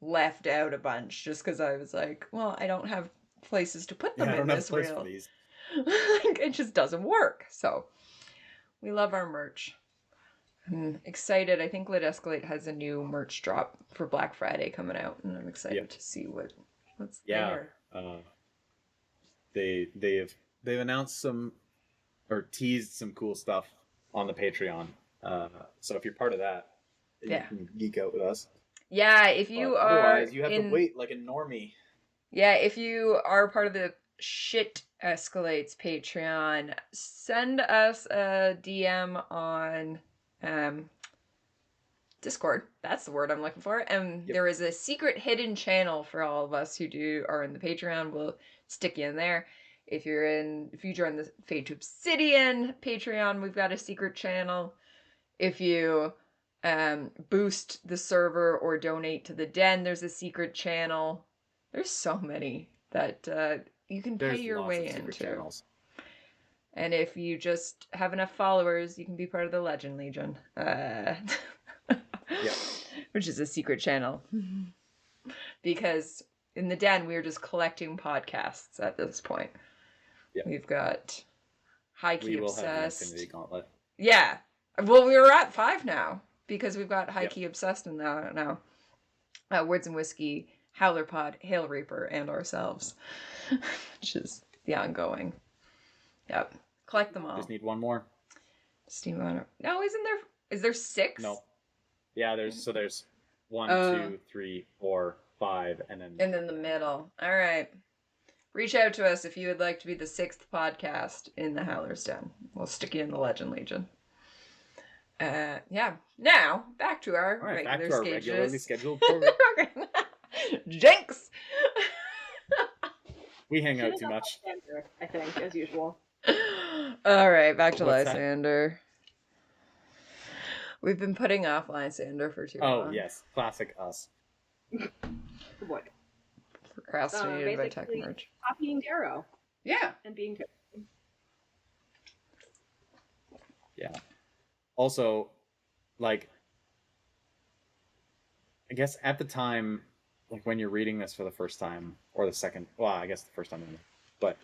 left out a bunch just because I was like, well, I don't have places to put them Yeah, I in don't have this a place reel. for these. Like, it just doesn't work. So we love our merch. I'm excited. I think Lit Escalate has a new merch drop for Black Friday coming out, and I'm excited to see what's there. They've announced some or teased some cool stuff on the Patreon. So if you're part of that, you can geek out with us. Yeah, if you but are otherwise you have to wait like a normie. Yeah, if you are part of the Shit Escalates Patreon, send us a DM on Discord. That's the word I'm looking for. And there is a secret hidden channel for all of us who are in the Patreon. We'll stick you in there. If you join the Fade to Obsidian Patreon, we've got a secret channel. If you boost the server or donate to the Den, there's a secret channel. There's so many that you can pay your way into. Channels. And if you just have enough followers, you can be part of the Legend Legion. Which is a secret channel. Because in the Den, we're just collecting podcasts at this point. Yeah. We've got High Key Obsessed. Have the Infinity Gauntlet. Yeah. Well, we're at 5 now because we've got High Key Obsessed in now. Words and Whiskey, Howler Pod, Hail Reaper, and ourselves, which is the ongoing. Yep. Collect them all. Just need one more. No, is there 6? No. Yeah, there's 1, 2, 3, 4, 5, and then the middle. All right. Reach out to us if you would like to be the 6th podcast in the Howler's Den. We'll stick you in the Legend Legion. Yeah. Now back to our regularly scheduled program. Jinx. We hang out too much. Lysander, I think, as usual. All right, back to Lysander. We've been putting off Lysander for too long. Oh yes, classic us. What? Procrastinated by tech merch. Copying Darrow. Yeah. And being. Yeah. Also, like, I guess at the time, like when you're reading this for the first time, or the second, well, I guess the first time, but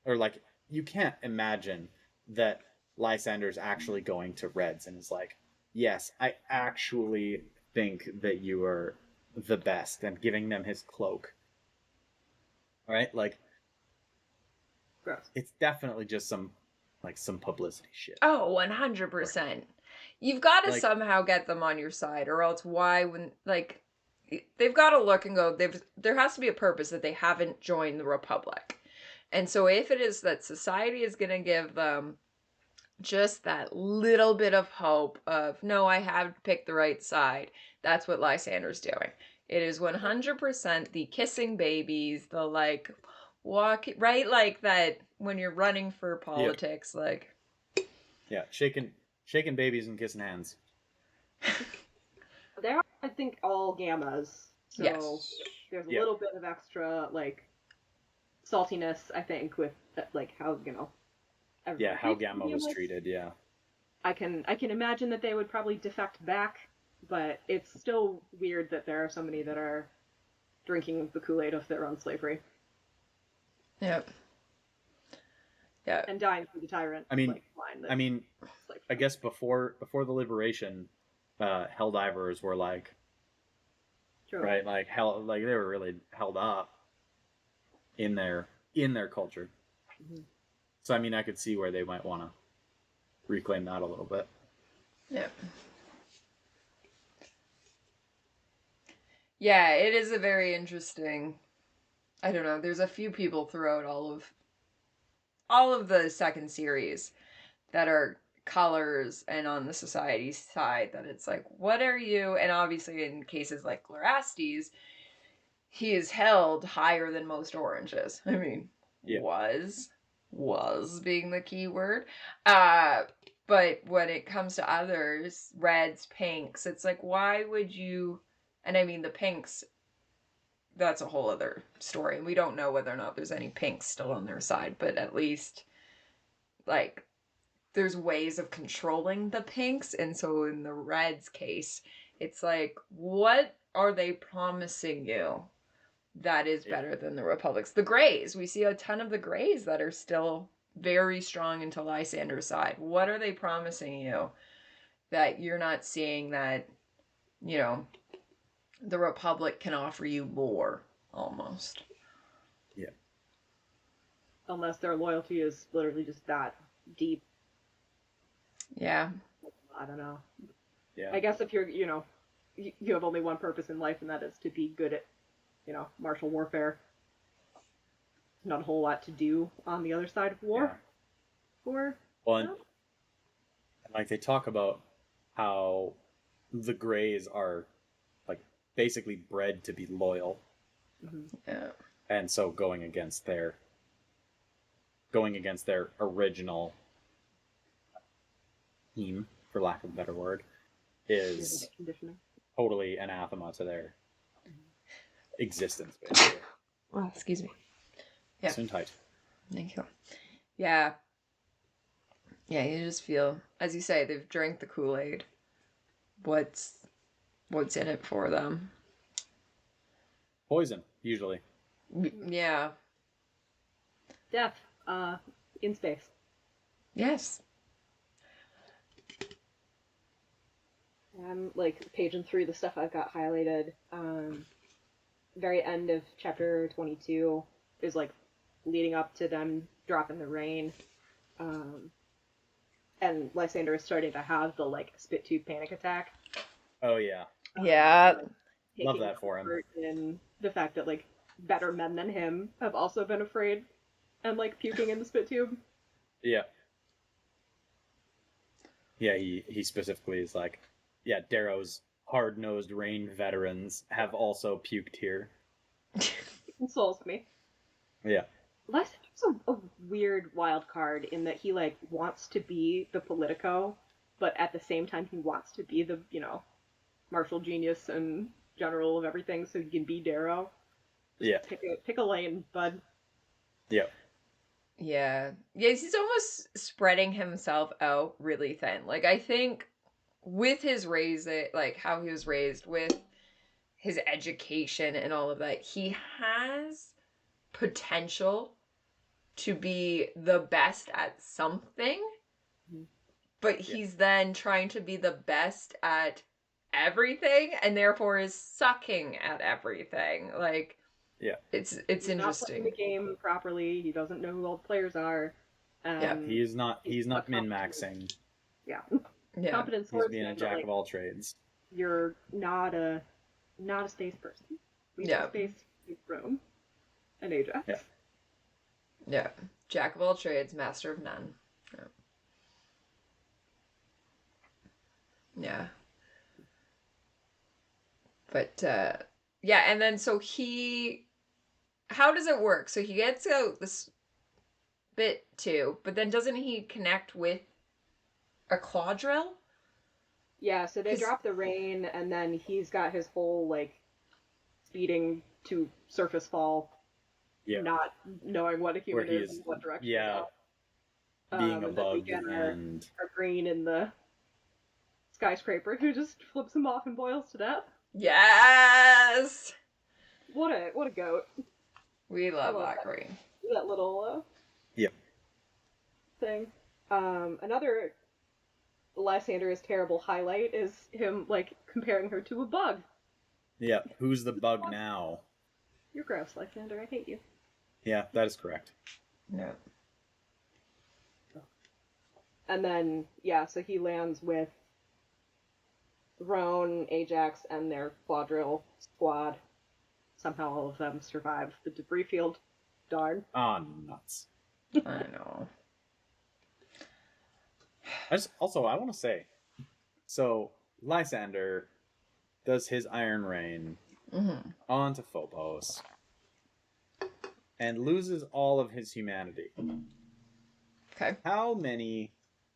or like, you can't imagine that Lysander's actually going to Reds and is like, yes, I actually think that you are the best, and giving them his cloak. All right? Like, gross. It's definitely just some publicity shit. Oh, 100%. You've got to somehow get them on your side, or else they've got to look and go, there has to be a purpose that they haven't joined the Republic. And so if it is that society is going to give them just that little bit of hope of, no, I have picked the right side, that's what Lysander's doing. It is 100% the kissing babies, the walk, right? Like that when you're running for politics, shaking babies and kissing hands. They are, I think, all gammas. So there's a little bit of extra saltiness, I think, with how how Gamma was treated. Yeah, I can imagine that they would probably defect back, but it's still weird that there are so many that are drinking the Kool-Aid of their own slavery. Yep. Yeah. And dying for the tyrant. I guess before the liberation, Helldivers were right, they were really held up in their culture. Mm-hmm. So I could see where they might want to reclaim that a little bit. Yeah. Yeah, it is a very interesting. I don't know. There's a few people throughout all of the second series that are colors and on the society side that it's like, what are you? And obviously in cases like Clerastes, he is held higher than most oranges. I mean, Yeah. was being the key word. But when it comes to others, reds, pinks, it's like, why would you? And I mean, the pinks, that's a whole other story. And we don't know whether or not there's any pinks still on their side, but at least, like, there's ways of controlling the pinks. And so in the reds case, it's like, what are they promising you that is better than the Republics? The grays, we see a ton of the grays that are still very strong into Lysander's side. What are they promising you that you're not seeing that, you know, the Republic can offer you more, almost? Yeah. Unless their loyalty is literally just that deep. Yeah. I don't know. Yeah. I guess if you're, you have only one purpose in life, and that is to be good at, martial warfare. Not a whole lot to do on the other side of war. Or, Well, and like they talk about how the Greys are like basically bred to be loyal, Yeah. and so going against their original team, for lack of a better word, is conditioning. totally anathema to their existence, basically. Well, excuse me. Yeah. Soon tight. Thank you. Yeah. Yeah, you just feel, as you say, they've drank the Kool-Aid. What's in it for them? Poison, usually. Yeah. Death, in space. Yes. Like, paging through the stuff I've got highlighted, very end of chapter 22 is, like, leading up to them dropping the rain. And Lysander is starting to have the, like, spit tube panic attack. Oh, yeah. Yeah. Love that for him. In the fact that, like, better men than him have also been afraid and, like, puking in the spit tube. Yeah. Yeah, he specifically is like, yeah, Darrow's hard-nosed Rain veterans have also puked here. It consoles me. Yeah. Lysander's a weird wild card in that he, like, wants to be the Politico, but at the same time he wants to be the, martial genius and general of everything, so he can be Darrow. Yeah. Pick a lane, bud. Yeah. Yeah. Yeah, he's almost spreading himself out really thin. Like, I think with his like, how he was raised, with his education and all of that, he has potential to be the best at something, but he's then trying to be the best at everything, and therefore is sucking at everything. Like, yeah, it's He's interesting. Not playing the game properly. He doesn't know who all the players are. Yeah, he's not min-maxing. Yeah. Yeah. Competent He's swordsman, being a jack of all trades. You're not a space person. We Yeah. space Rome and Ajax. Yeah. Yeah. Jack of all trades, master of none. Yeah. Yeah. But yeah, and then so how does it work? So he gets out this bit too, but then doesn't he connect with a quadrille? Yeah, so they drop the rain, and then he's got his whole, like, speeding to surface fall, not knowing what a human is and what direction to go. Being a bug and our green in the skyscraper who just flips him off and boils to death. Yes! What a goat. We love that green. That little thing. Another Lysander's terrible highlight is him, like, comparing her to a bug. Yeah, who's the bug now? You're gross, Lysander. I hate you. Yeah, that is correct. Yeah. And then, yeah, so he lands with Roan, Ajax, and their quadrille squad. Somehow all of them survive the debris field. Darn. Ah, nuts. I know. I want to say, so Lysander does his Iron Rain onto Phobos and loses all of his humanity. Okay. How many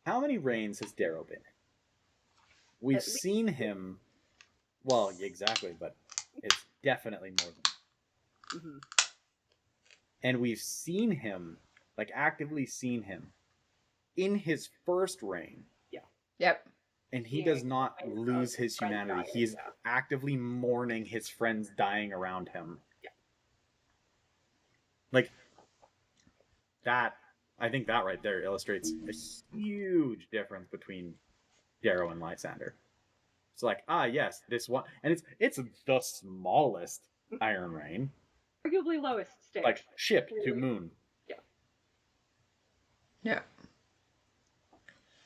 reigns has Darrow been in? We've seen him. Well, exactly, but it's definitely more than. Mm-hmm. And we've seen him, like actively seen him, in his first reign. Yeah. Yep. And he does not lose his humanity. He is actively mourning his friends dying around him. Yeah. Like, that, I think that right there illustrates a huge difference between Darrow and Lysander. It's like, yes, this one, and it's the smallest Iron Rain. Arguably lowest stage. Like, ship to moon. Yeah. Yeah.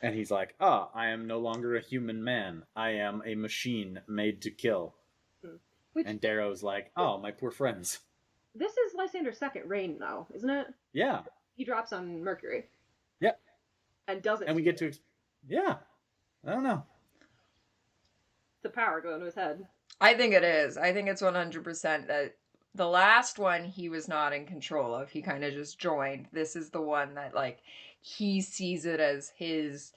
And he's like, I am no longer a human man. I am a machine made to kill. Which, and Darrow's like, my poor friends. This is Lysander's second reign, though, isn't it? Yeah. He drops on Mercury. Yep. And doesn't. And we get to... Yeah. I don't know. The power going to his head. I think it is. I think it's 100% that the last one he was not in control of. He kind of just joined. This is the one that, like, he sees it as his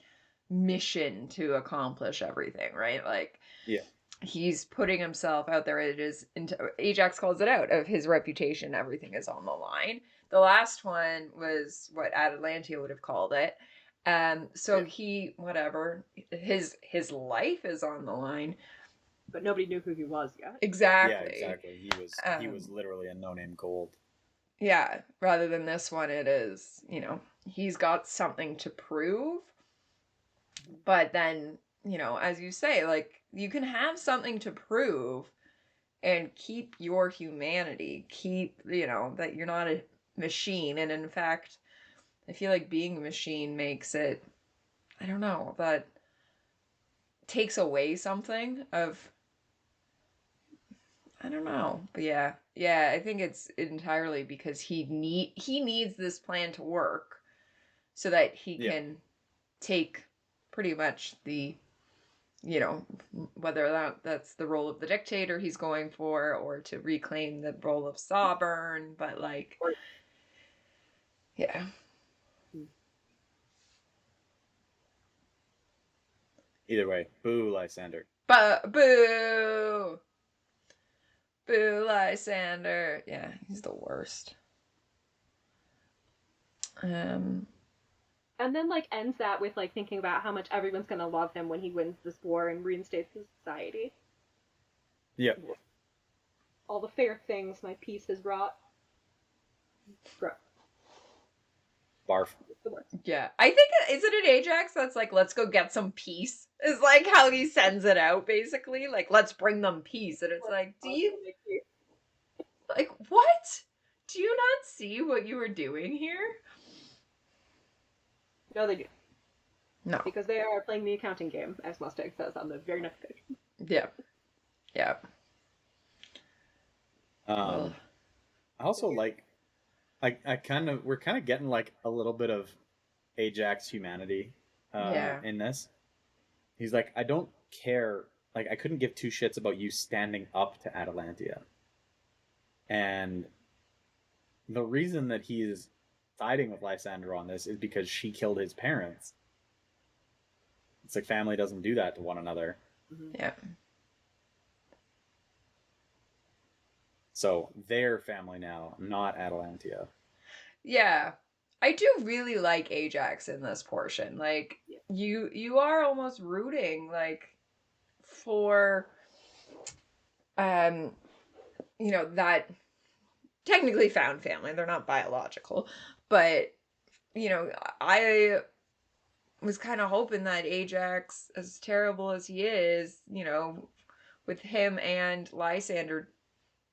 mission to accomplish everything, right? Like, yeah, he's putting himself out there. It is, Ajax calls it out, of his reputation. Everything is on the line. The last one was what Atalantia would have called it. So yeah. he, whatever, his life is on the line. But nobody knew who he was yet. Exactly. Yeah, exactly. He was literally a no-name gold. Yeah, rather than this one, it is, he's got something to prove. But then, as you say, like, you can have something to prove and keep your humanity, keep, that you're not a machine. And in fact, I feel like being a machine makes it, I don't know, that takes away something of, I don't know. But yeah, I think it's entirely because he needs this plan to work so that he can take pretty much the, whether that's the role of the dictator he's going for or to reclaim the role of sovereign, but like, yeah. Either way, boo, Lysander. Boo! Boo, Lysander. Yeah, he's the worst. And then, like, ends that with, like, thinking about how much everyone's gonna love him when he wins this war and reinstates his society. Yep. All the fair things my peace has brought. Barf. Yeah, I think, is it an Ajax that's like, let's go get some peace? Is like how he sends it out, basically. Like, let's bring them peace. And it's like, like, what? Do you not see what you were doing here? No, they do. No. Because they are playing the accounting game, as Mustang says on the very next page. Yeah. Yeah. I also like, we're kind of getting like a little bit of Ajax humanity in this. He's like, I don't care. Like, I couldn't give two shits about you standing up to Atalantia. And the reason that he is siding with Lysander on this is because she killed his parents. It's like family doesn't do that to one another. Mm-hmm. Yeah. So they're family now, not Atalantia. Yeah. I do really like Ajax in this portion. Like, you are almost rooting, like, for that technically found family. They're not biological, but I was kind of hoping that Ajax, as terrible as he is, with him and Lysander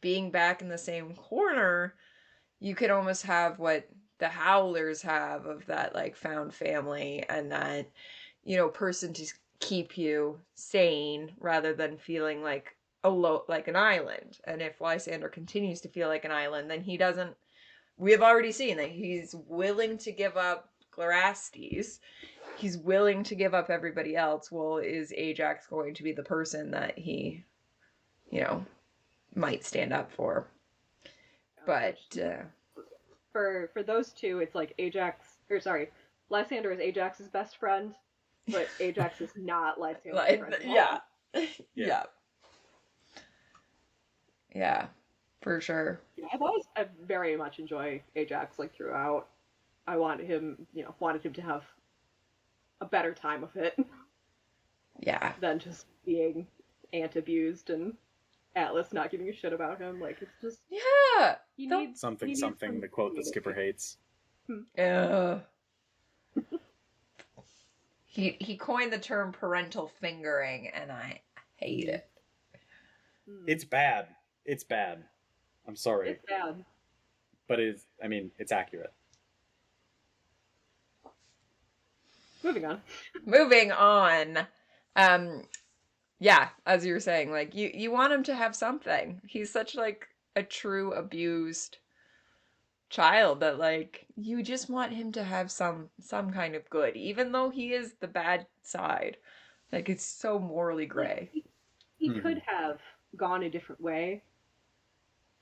being back in the same corner, you could almost have what the Howlers have of that, like, found family and that, person to keep you sane rather than feeling like like an island. And if Lysander continues to feel like an island, then we have already seen that he's willing to give up Glarastes. he's willing to give up everybody else. Well, is Ajax going to be the person that he, might stand up for? But for those two, it's like Lysander is Ajax's best friend, but Ajax is not Lysander's friend at all. yeah. Yeah. Yeah, for sure. Yeah, I very much enjoy Ajax like throughout. I wanted him to have a better time of it Yeah. than just being abused and Atlas not giving a shit about him. Like, it's just Yeah. he needs Something, the quote that Skipper hates. He coined the term parental fingering, and I hate it. It's bad. It's bad. I'm sorry. It's bad. But it's accurate. Moving on. Yeah, as you were saying, like, you want him to have something. He's such, like, a true abused child that, like, you just want him to have some kind of good, even though he is the bad side. Like, it's so morally gray. He could have gone a different way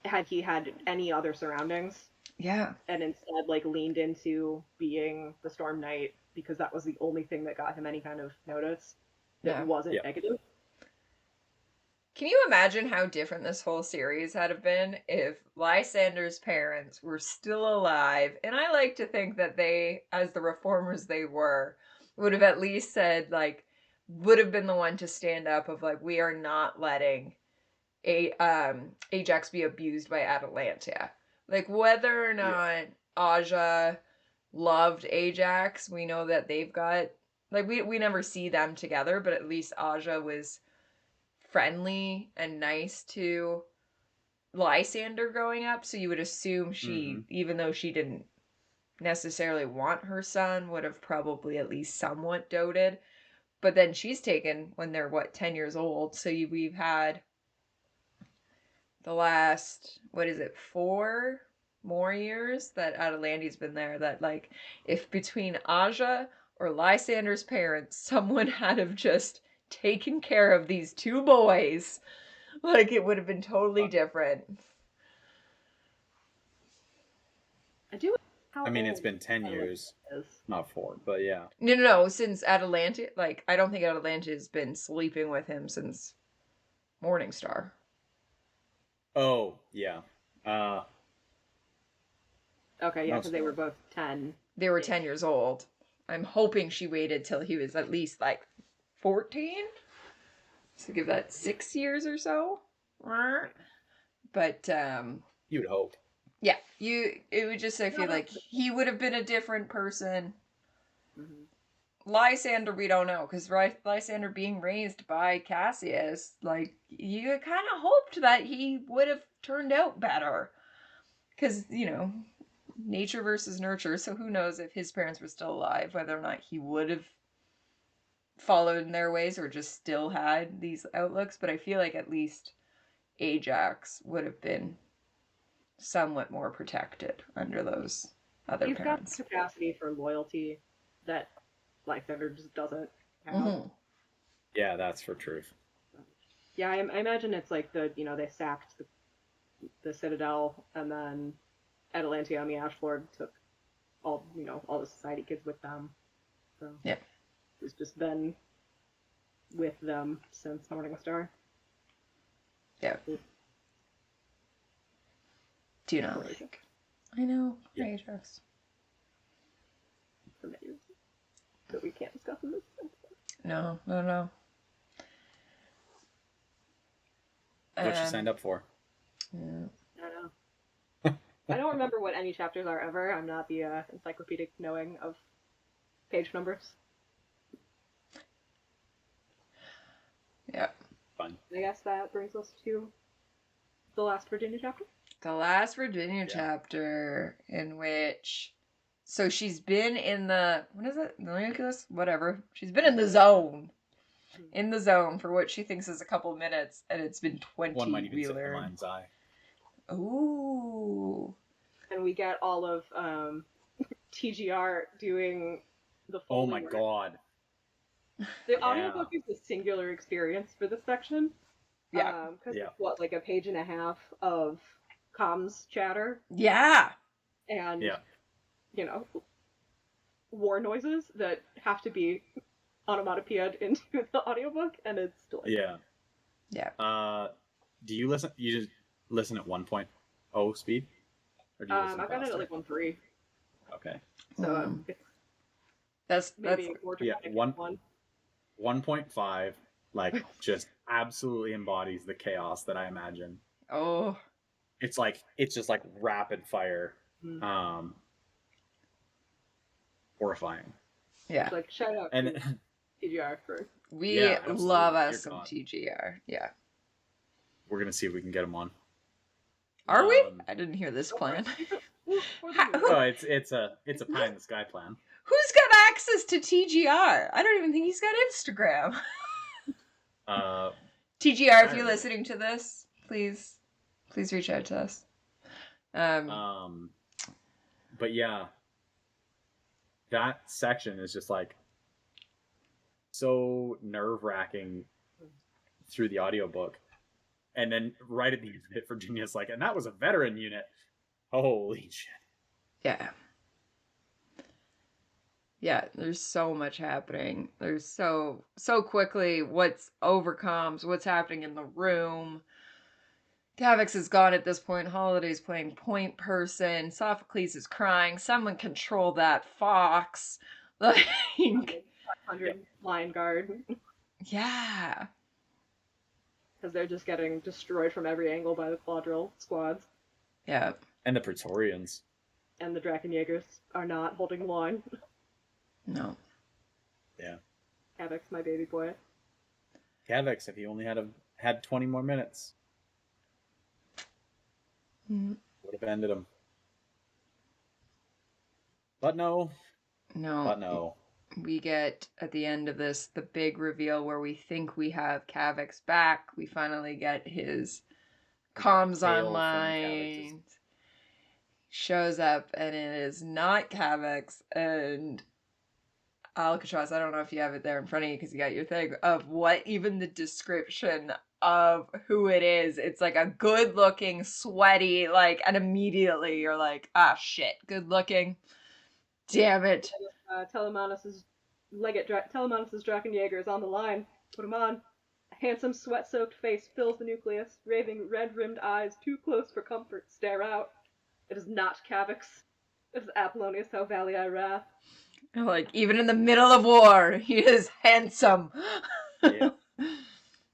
had he had any other surroundings. Yeah. And instead, like, leaned into being the Storm Knight because that was the only thing that got him any kind of notice that wasn't negative. Can you imagine how different this whole series had have been if Lysander's parents were still alive? And I like to think that they, as the reformers they were, would have at least said, like, would have been the one to stand up of, like, we are not letting Ajax be abused by Atalanta. Like, whether or not Aja loved Ajax, we know that they've got, like, we never see them together, but at least Aja was friendly and nice to Lysander growing up, so you would assume she, even though she didn't necessarily want her son, would have probably at least somewhat doted. But then she's taken when they're 10 years old, so we've had the last 4 more years that Atalanta's been there, that, like, if between Aja or Lysander's parents someone had have just taken care of these two boys, like, it would have been totally different. It's been 10 years, not 4, but yeah. No, since Atalanta, like, I don't think Atalanta's been sleeping with him since Morningstar. Oh, yeah. Okay, yeah, because they were both 10. They were 10 years old. I'm hoping she waited till he was at least, like, 14? So give that 6 years or so? But, you'd hope. Yeah, it would just, I feel like he would have been a different person. Lysander, we don't know, because Lysander being raised by Cassius, like, you kind of hoped that he would have turned out better. Because, nature versus nurture, so who knows if his parents were still alive, whether or not he would have followed in their ways or just still had these outlooks. But I feel like at least Ajax would have been somewhat more protected under those other parents. He's got capacity for loyalty that Lysander just doesn't have. Yeah, that's for truth. Yeah, I imagine it's like they sacked the Citadel, and then Atalanta on the Ashford took all the society kids with them. So he's just been with them since Morningstar. Yeah. Do you not like? I know. Yeah. Ajax. That we can't discuss in this. No. What you signed up for. Yeah. I know. I don't remember what any chapters are ever. I'm not the encyclopedic knowing of page numbers. Yeah. Fun. I guess that brings us to the last Virginia chapter. The last Virginia chapter, in which, so she's been in the, what is it? The nucleus? Whatever. She's been in the zone. In the zone for what she thinks is a couple minutes, and it's been 20. One might even say the mind's eye. Ooh. And we get all of TGR doing the Oh Foley my work. god. The Yeah. audiobook is a singular experience for this section. Yeah. Because Yeah. it's what, like a page and a half of comms chatter Yeah. and, Yeah. you know, war noises that have to be onomatopoeia'd into the audiobook, and it's delightful. Yeah. Yeah. Do you listen? You just listen at 1.0 speed, or do you listen I've got it at faster? like 1.3, Okay. so it's That's maybe more Yeah. dramatic than 1.5 like just absolutely embodies the chaos that I imagine. oh It's just like rapid fire, Mm. horrifying. yeah. It's like, shout out And to TGR for... We Yeah, absolutely. love us Dear some God. TGR. Yeah. we're gonna see if we can get him on. Are we? I didn't hear this plan. For the Ha- moon. who- Oh, it's a pie in the sky plan. Who's got access to TGR? I don't even think he's got Instagram. TGR, if you're listening to this, please reach out to us. But yeah, that section is just like so nerve-wracking through the audiobook. And then right at the end of it, Virginia's like, and that was a veteran unit. Holy shit. Yeah. Yeah, there's so much happening. There's so quickly what's overcomes, what's happening in the room. Gavix is gone at this point. Holiday's playing point person. Sophocles is crying. Someone control that fox. Like, 500 Lion Guard. yeah. Because they're just getting destroyed from every angle by the Quadrille squads. Yeah. And the Praetorians. And the Drakenjägers are not holding the line. No. Yeah. Havoc's my baby boy. Gavix, if he only had 20 more minutes, would have ended him. But no. We get at the end of this the big reveal where we think we have Kavix back. We finally get his comms online. Shows up and it is not Kavix. And Alcatraz, I don't know if you have it there in front of you because you got your thing of what even the description of who it is. It's like a good looking, sweaty, like, and immediately you're like, ah, shit, good looking. Damn it. Telemanus's Drakenjäger is on the line. Put him on. A handsome, sweat-soaked face fills the nucleus. Raving, red-rimmed eyes, too close for comfort, stare out. It is not Kavix. It is Apollonius Helvalii Wrath. Like, even in the middle of war, he is handsome. Yeah.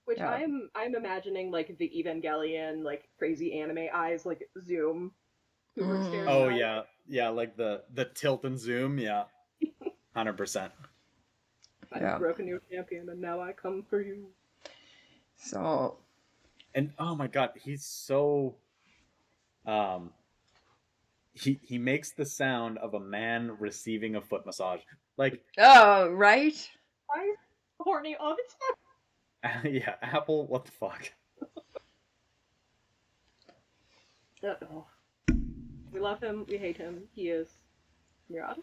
Which I'm imagining like the Evangelion, like crazy anime eyes, like zoom. Who were staring Oh out. yeah, like the tilt and zoom, yeah. 100%. I've broken your champion and now I come for you. So. And oh my god, he's so he makes the sound of a man receiving a foot massage. Like, oh, right? I'm horny all the time. Yeah, Apple, what the fuck? Uh-oh. We love him, we hate him. He is Murad.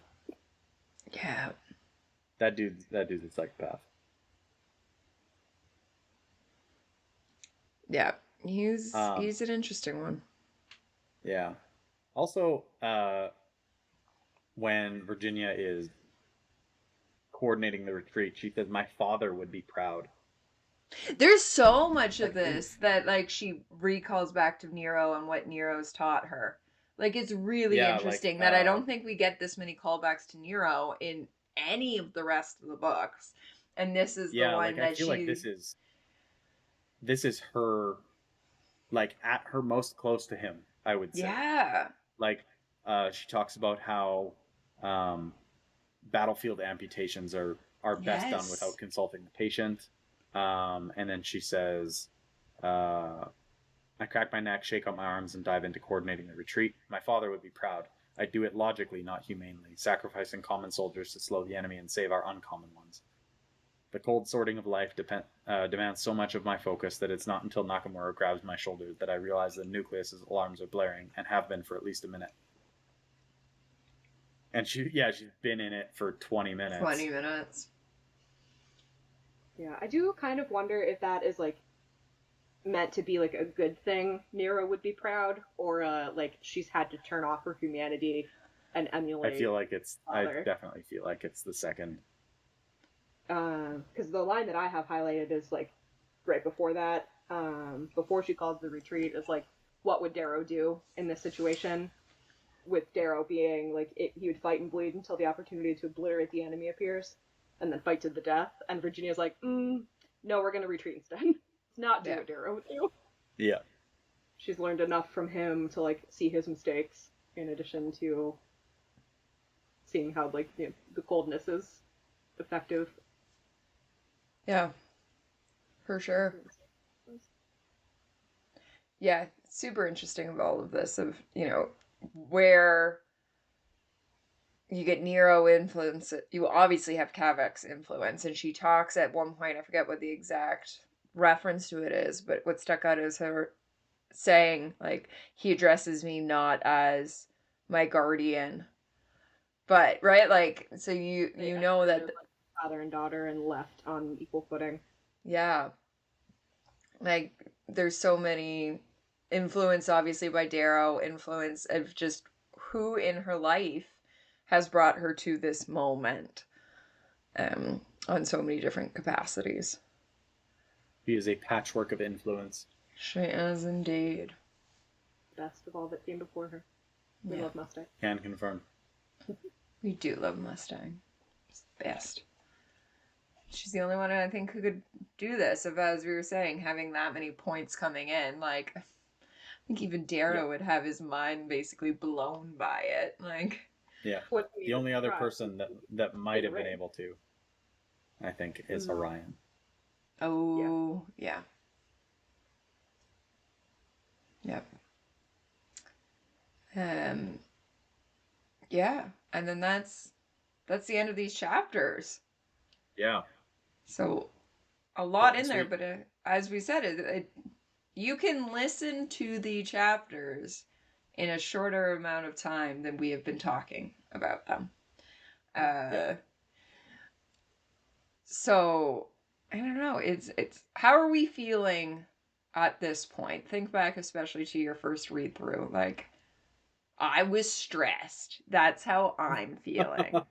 Yeah. That dude's a psychopath. Yeah. He's an interesting one. Yeah. Also, when Virginia is coordinating the retreat, she says, "My father would be proud." There's so much of this that, like, she recalls back to Nero and what Nero's taught her. Like, it's really interesting that I don't think we get this many callbacks to Nero in any of the rest of the books. And this is the one that I feel like this is her, like, at her most close to him, I would say. Yeah. Like, she talks about how battlefield amputations are best done without consulting the patient. And then she says, I crack my neck, shake out my arms, and dive into coordinating the retreat. My father would be proud. I do it logically, not humanely, sacrificing common soldiers to slow the enemy and save our uncommon ones. The cold sorting of life demands so much of my focus that it's not until Nakamura grabs my shoulder that I realize the nucleus's alarms are blaring, and have been for at least a minute. And she's been in it for 20 minutes. 20 minutes. Yeah, I do kind of wonder if that is like meant to be like a good thing. Nero would be proud, or like she's had to turn off her humanity and emulate. I feel like Father. I definitely feel like it's the second. Because the line that I have highlighted is like right before that, before she calls the retreat, is like, what would Darrow do in this situation? With Darrow being like, he would fight and bleed until the opportunity to obliterate the enemy appears, and then fight to the death. And Virginia's like, no, we're gonna retreat instead. Let's not do what Darrow would do. Yeah. She's learned enough from him to like see his mistakes, in addition to seeing how like the coldness is effective. Yeah, for sure. Yeah, super interesting of all of this, of, where you get Nero influence. You obviously have Kavek's influence, and she talks at one point, I forget what the exact reference to it is, but what stuck out is her saying, like, he addresses me not as my guardian, but, right? Like, so you know that... Father and daughter and left on equal footing. Yeah. Like, there's so many influence, obviously, by Darrow, influence of just who in her life has brought her to this moment, on so many different capacities. He is a patchwork of influence. She is indeed. Best of all that came before her. We love Mustang. Can confirm. We do love Mustang. It's the best. She's the only one, I think, who could do this, of, as we were saying, having that many points coming in. Like, I think even Darrow would have his mind basically blown by it. Like, yeah. The only other person that might have been able to, I think, is Orion. Oh, yeah. Yep. Yeah, and then that's the end of these chapters. Yeah. So, a lot in there, but as we said, you can listen to the chapters in a shorter amount of time than we have been talking about them. So, I don't know. It's how are we feeling at this point? Think back especially to your first read through. Like, I was stressed. That's how I'm feeling.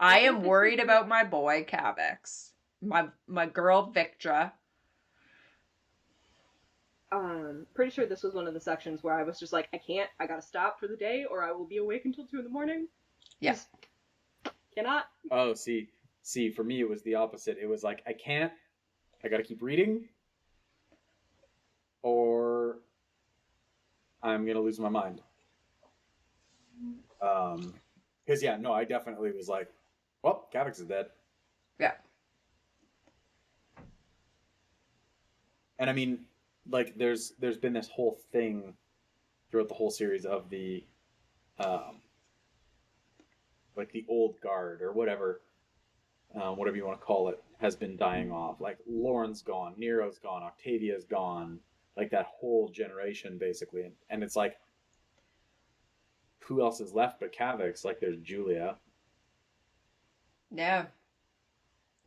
I am worried about my boy Cavex. My girl Victra. Pretty sure this was one of the sections where I was just like, I gotta stop for the day or I will be awake until 2 a.m. Yes. Yeah. Cannot. Oh, see, for me it was the opposite. It was like, I can't, I gotta keep reading, or I'm gonna lose my mind. Because I definitely was like, well, Cavex is dead. Yeah. And I mean, like, there's been this whole thing throughout the whole series of the, like, the old guard or whatever you want to call it, has been dying off. Like, Lauren's gone, Nero's gone, Octavia's gone, like that whole generation basically. And it's like, who else is left but Cavex? Like, there's Julia. Yeah.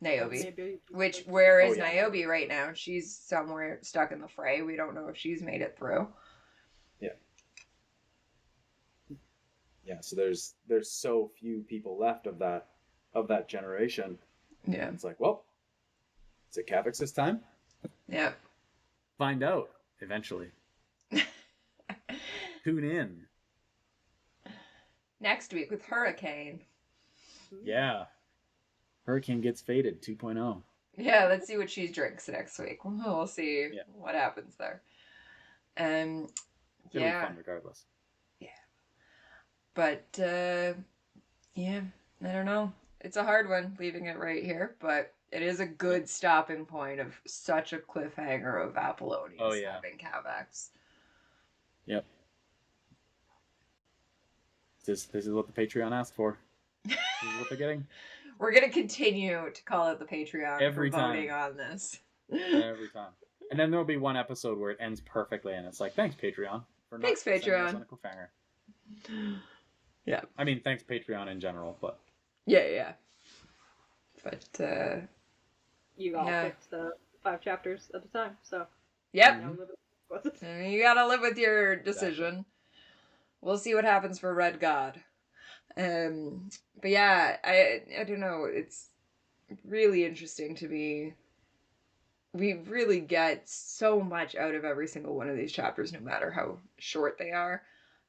Niobe. Where is Niobe right now? She's somewhere stuck in the fray. We don't know if she's made it through. Yeah. Yeah, so there's so few people left of that generation. Yeah. It's like, well, is it Cavex's time? Yeah. Find out eventually. Tune in. Next week with Hurricane. Yeah. Hurricane gets faded 2.0. Yeah, let's see what she drinks next week. We'll see what happens there. It'll be fun regardless. Yeah. But, I don't know. It's a hard one, leaving it right here, but it is a good stopping point of such a cliffhanger of Apollonius having Cavex. Yep. This is what the Patreon asked for. This is what they're getting. We're going to continue to call it the Patreon every for time. Voting on this. Every time. And then there'll be one episode where it ends perfectly and it's like, thanks, Patreon. Thanks, Patreon. On a cliffhanger. Yeah. I mean, thanks Patreon in general, but Yeah. But You all Yeah. picked the 5 chapters at a time, so yep. now live with it. I mean, you gotta live with your decision. Exactly. We'll see what happens for Red God. But yeah, I don't know. It's really interesting to me. We really get so much out of every single one of these chapters, no matter how short they are.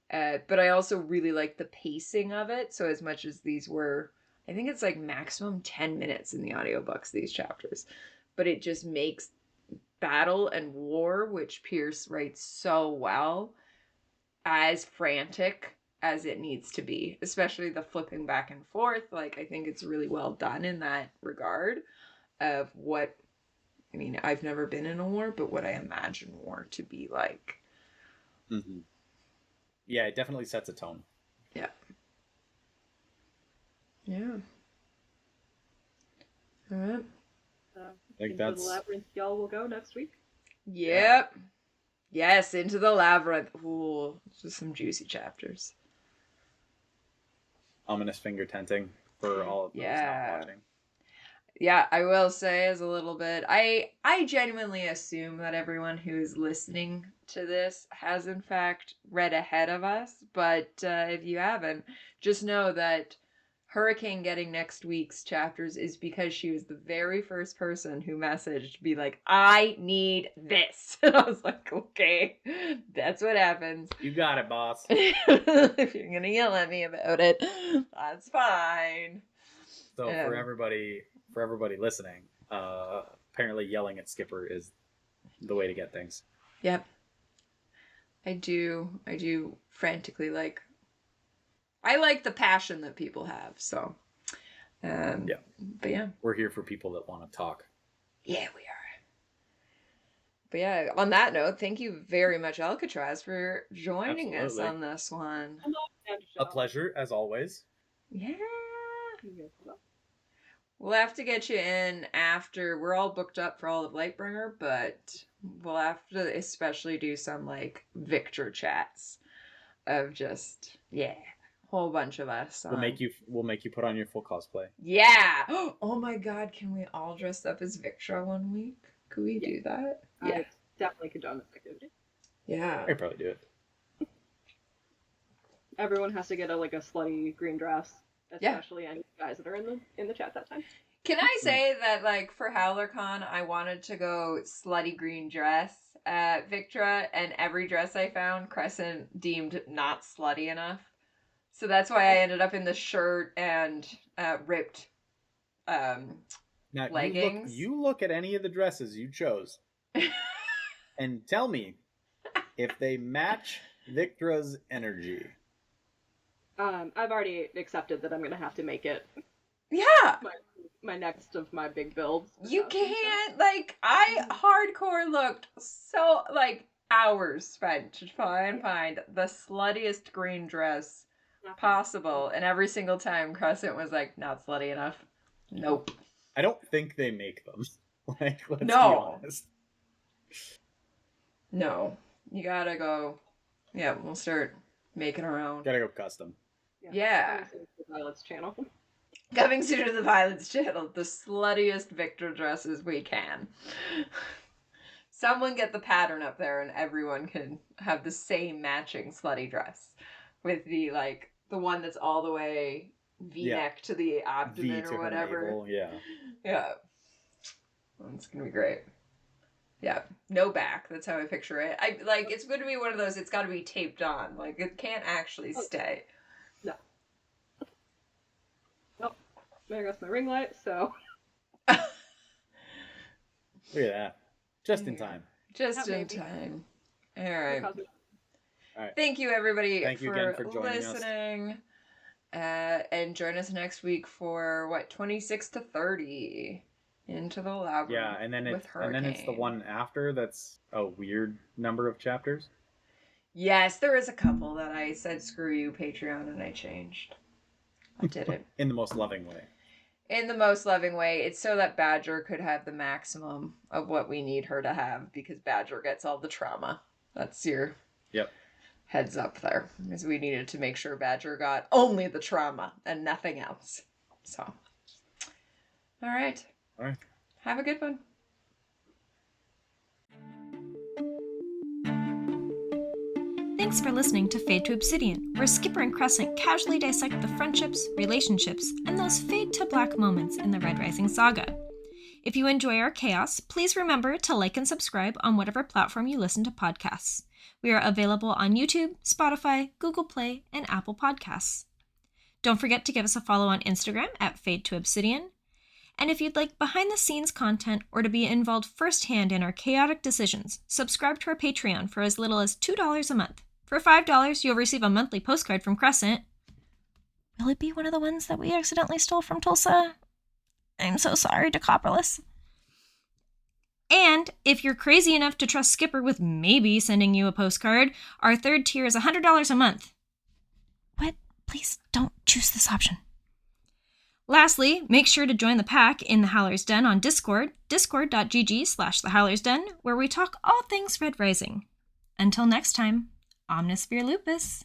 But I also really like the pacing of it. So as much as these were, I think it's like maximum 10 minutes in the audiobooks, these chapters. But it just makes battle and war, which Pierce writes so well, as frantic as it needs to be, especially the flipping back and forth. Like, I think it's really well done in that regard of what, I mean, I've never been in a war, but what I imagine war to be like. Mm-hmm. Yeah, it definitely sets a tone. Yeah. Yeah. All right. I think Into that's... the labyrinth y'all will go next week. Yep. Yes, into the labyrinth. Ooh, just some juicy chapters. Ominous finger tenting for all of those not watching. Yeah, I will say as a little bit, I genuinely assume that everyone who is listening to this has in fact read ahead of us, but if you haven't, just know that Hurricane getting next week's chapters is because she was the very first person who messaged to be like, I need this. And I was like, okay, that's what happens. You got it, boss. If you're gonna yell at me about it, that's fine. So for everybody listening, apparently yelling at Skipper is the way to get things. Yep. I do frantically like. I like the passion that people have, so. Yeah. But yeah. We're here for people that want to talk. Yeah, we are. But yeah, on that note, thank you very much, Alcatraz, for joining us on this one. A pleasure, as always. Yeah. We'll have to get you in after. We're all booked up for all of Lightbringer, but we'll have to especially do some like Victor chats of just whole bunch of us. We'll make you put on your full cosplay. Yeah. Oh my God! Can we all dress up as Victra one week? Could we do that? Yeah, I definitely condone this activity. Yeah. I could probably do it. Everyone has to get a slutty green dress, especially any guys that are in the chat that time. Can I say that, like, for HowlerCon, I wanted to go slutty green dress at Victra, and every dress I found, Crescent deemed not slutty enough. So that's why I ended up in the shirt and ripped now, leggings. You look at any of the dresses you chose and tell me if they match Victra's energy. I've already accepted that I'm going to have to make it. Yeah. My next of my big builds. You can't, like, I hardcore looked so, like, hours spent to try and find the sluttiest green dress possible, and every single time Crescent was like, not slutty enough. Nope. I don't think they make them. Like, let's be honest. No. You gotta go. Yeah, we'll start making our own. Gotta go custom. Yeah. Violet's channel. Coming soon to the Violence channel, the sluttiest Victor dresses we can. Someone get the pattern up there and everyone can have the same matching slutty dress. With the, like, the one that's all the way V-neck to the abdomen or whatever. Navel, yeah. Yeah. It's gonna be great. Yeah. No back. That's how I picture it. It's going to be one of those, it's gotta be taped on. Like, it can't actually stay. No. Well, there goes my ring light, so. Look at that. Just in time. Just in time. All right. All right. Thank you, everybody, Thank you again for joining listening. And join us next week for 26 to 30 into the labyrinth. Yeah, and then it's the one after that's a weird number of chapters. Yes, there is a couple that I said screw you, Patreon, and I changed. I did it. In the most loving way. In the most loving way. It's so that Badger could have the maximum of what we need her to have, because Badger gets all the trauma. That's your heads up there, because we needed to make sure Badger got only the trauma and nothing else. So, all right. All right. Have a good one. Thanks for listening to Fade to Obsidian, where Skipper and Crescent casually dissect the friendships, relationships, and those fade to black moments in the Red Rising saga. If you enjoy our chaos, please remember to like and subscribe on whatever platform you listen to podcasts. We are available on YouTube, Spotify, Google Play, and Apple Podcasts. Don't forget to give us a follow on Instagram at Fade to Obsidian. And if you'd like behind-the-scenes content or to be involved firsthand in our chaotic decisions, subscribe to our Patreon for as little as $2 a month. For $5, you'll receive a monthly postcard from Crescent. Will it be one of the ones that we accidentally stole from Tulsa? I'm so sorry, Decopperless. And if you're crazy enough to trust Skipper with maybe sending you a postcard, our third tier is $100 a month. What? Please don't choose this option. Lastly, make sure to join the pack in the Howler's Den on Discord, discord.gg/thehowlersden, where we talk all things Red Rising. Until next time, Omnisphere Lupus.